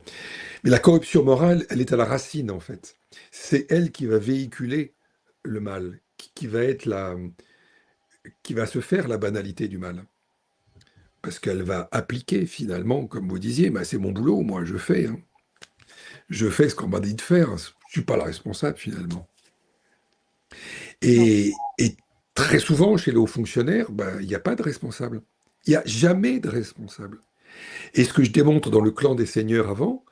Mais la corruption morale, elle est à la racine, en fait. C'est elle qui va véhiculer le mal, qui va être qui va se faire la banalité du mal. Parce qu'elle va appliquer, finalement, comme vous disiez, bah, c'est mon boulot, moi, je fais. Hein. Je fais ce qu'on m'a dit de faire. Je ne suis pas la responsable, finalement. Non. Et très souvent, chez les hauts fonctionnaires, ben, il n'y a pas de responsable. Il n'y a jamais de responsable. Et ce que je démontre dans le clan des seigneurs avant,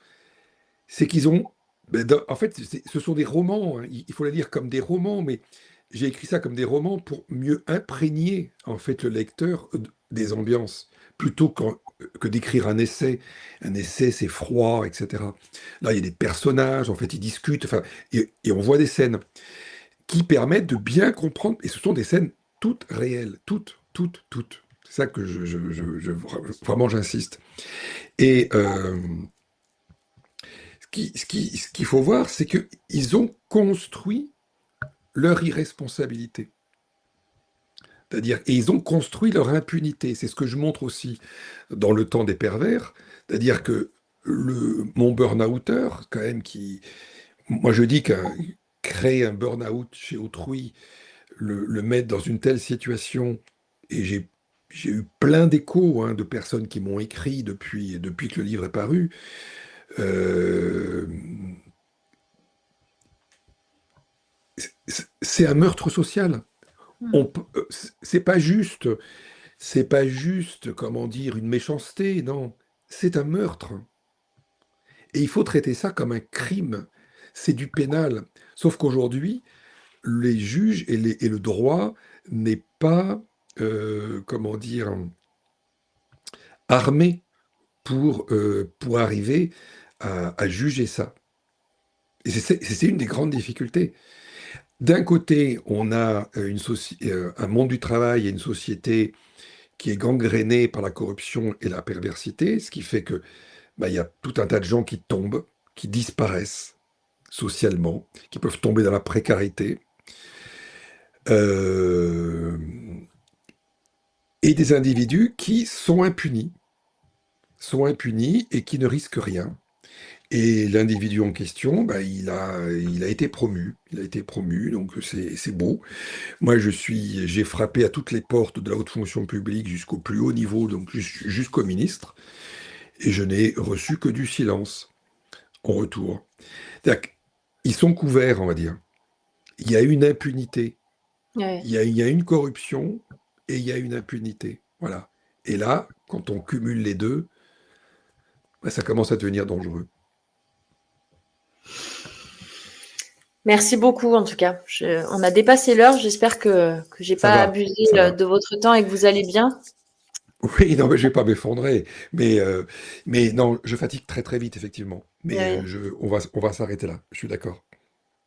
c'est qu'ils ont. En fait, ce sont des romans. Hein, il faut les lire comme des romans, mais j'ai écrit ça comme des romans pour mieux imprégner en fait le lecteur des ambiances, plutôt que d'écrire un essai. Un essai, c'est froid, etc. Là, il y a des personnages, en fait, ils discutent, enfin, et on voit des scènes qui permettent de bien comprendre, et ce sont des scènes toutes réelles, toutes. C'est ça que vraiment j'insiste. Et ce qu'il faut voir, c'est qu'ils ont construit leur irresponsabilité. C'est-à-dire, et ils ont construit leur impunité. C'est ce que je montre aussi dans Le Temps des pervers. C'est-à-dire que mon burn-outer, quand même, moi je dis qu'un créer un burn-out chez autrui, le mettre dans une telle situation, et j'ai eu plein d'échos de personnes qui m'ont écrit depuis que le livre est paru. euh, c'est un meurtre social. C'est pas juste. C'est pas juste, comment dire, une méchanceté, non. C'est un meurtre. Et il faut traiter ça comme un crime. C'est du pénal. Sauf qu'aujourd'hui, les juges et le droit n'est pas, comment dire, armé pour arriver à juger ça. Et c'est une des grandes difficultés. D'un côté, on a un monde du travail et une société qui est gangrénée par la corruption et la perversité, ce qui fait que il y a tout un tas de gens qui tombent, qui disparaissent socialement, qui peuvent tomber dans la précarité, euh, et des individus qui sont impunis et qui ne risquent rien. Et l'individu en question, il a été promu. Il a été promu, donc c'est beau. Moi, j'ai frappé à toutes les portes de la haute fonction publique jusqu'au plus haut niveau, donc jusqu'au ministre, et je n'ai reçu que du silence en retour. C'est-à-dire qu'ils sont couverts, on va dire. Il y a une impunité, Ouais. il y a une corruption et il y a une impunité. Voilà. Et là, quand on cumule les deux, ça commence à devenir dangereux. Merci beaucoup en tout cas. On a dépassé l'heure. J'espère que j'ai Ça pas va, abusé ça va. de votre temps et que vous allez bien. Oui, non, mais je vais pas m'effondrer. Mais non, je fatigue très très vite, effectivement. Mais Ouais. on va s'arrêter là. Je suis d'accord.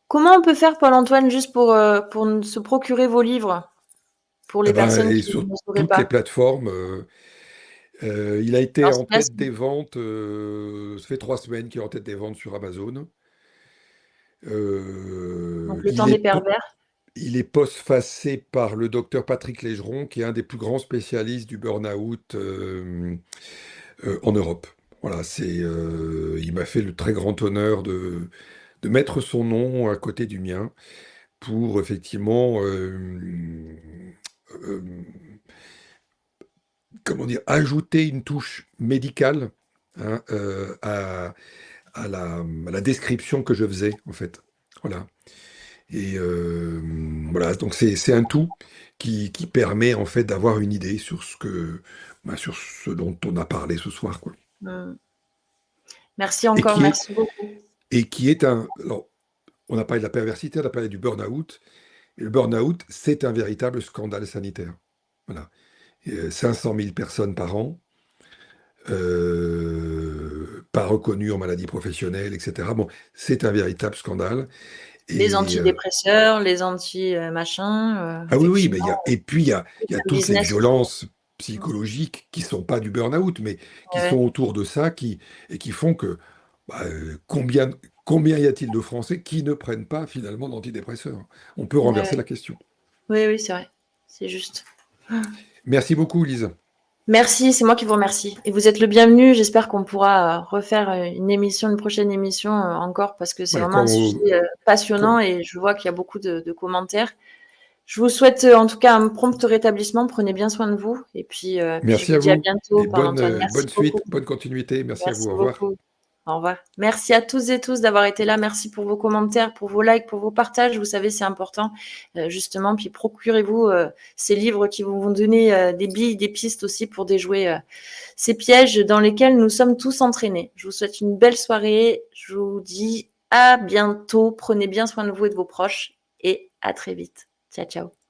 Comment on peut faire, Paul-Antoine, juste pour se procurer vos livres pour Eh les ben, personnes et qui sur ne sauraient toutes les pas? plateformes, il a été Alors, en c'est là, tête des ventes. Ça fait 3 semaines qu'il est en tête des ventes sur Amazon. donc Le Temps des pervers. Il est postfacé par le docteur Patrick Légeron, qui est un des plus grands spécialistes du burn-out en Europe. Voilà, il m'a fait le très grand honneur de mettre son nom à côté du mien pour effectivement, euh, comment dire, ajouter une touche médicale hein, à la description que je faisais, en fait. Voilà. Et voilà, donc c'est un tout qui permet en fait d'avoir une idée sur ce dont on a parlé ce soir, quoi. Merci Et encore, qui est, merci beaucoup. et qui est alors, on a parlé de la perversité, on a parlé du burn-out. Et le burn-out, c'est un véritable scandale sanitaire. Voilà. 500 000 personnes par an, pas reconnues en maladie professionnelle, etc. Bon, c'est un véritable scandale. Les Et antidépresseurs, les anti-machin, ah oui, oui, mais effectivement, il y a c'est un toutes les business aussi. violences psychologiques qui sont pas du burn-out, mais qui sont Ouais, autour de ça, et qui font que combien, combien y a-t-il de Français qui ne prennent pas finalement d'antidépresseurs? On peut ouais, renverser ouais. la question. Oui, oui, c'est vrai. C'est juste. Merci beaucoup, Lise. Merci, c'est moi qui vous remercie. Et vous êtes le bienvenu. J'espère qu'on pourra refaire une prochaine émission encore parce que c'est Ouais, vraiment un sujet passionnant quand- et je vois qu'il y a beaucoup de commentaires. Je vous souhaite en tout cas un prompt rétablissement. Prenez bien soin de vous. Et puis je Merci vous à dis à vous bientôt, et Paul-Antoine. Merci bonne beaucoup. suite, bonne continuité. Merci à vous. Merci Au revoir. beaucoup. Au revoir. Merci à tous et tous d'avoir été là. Merci pour vos commentaires, pour vos likes, pour vos partages. Vous savez, c'est important, justement. Puis procurez-vous ces livres qui vont vous donner des billes, des pistes aussi pour déjouer ces pièges dans lesquels nous sommes tous entraînés. Je vous souhaite une belle soirée. Je vous dis à bientôt. Prenez bien soin de vous et de vos proches et à très vite. Ciao, ciao.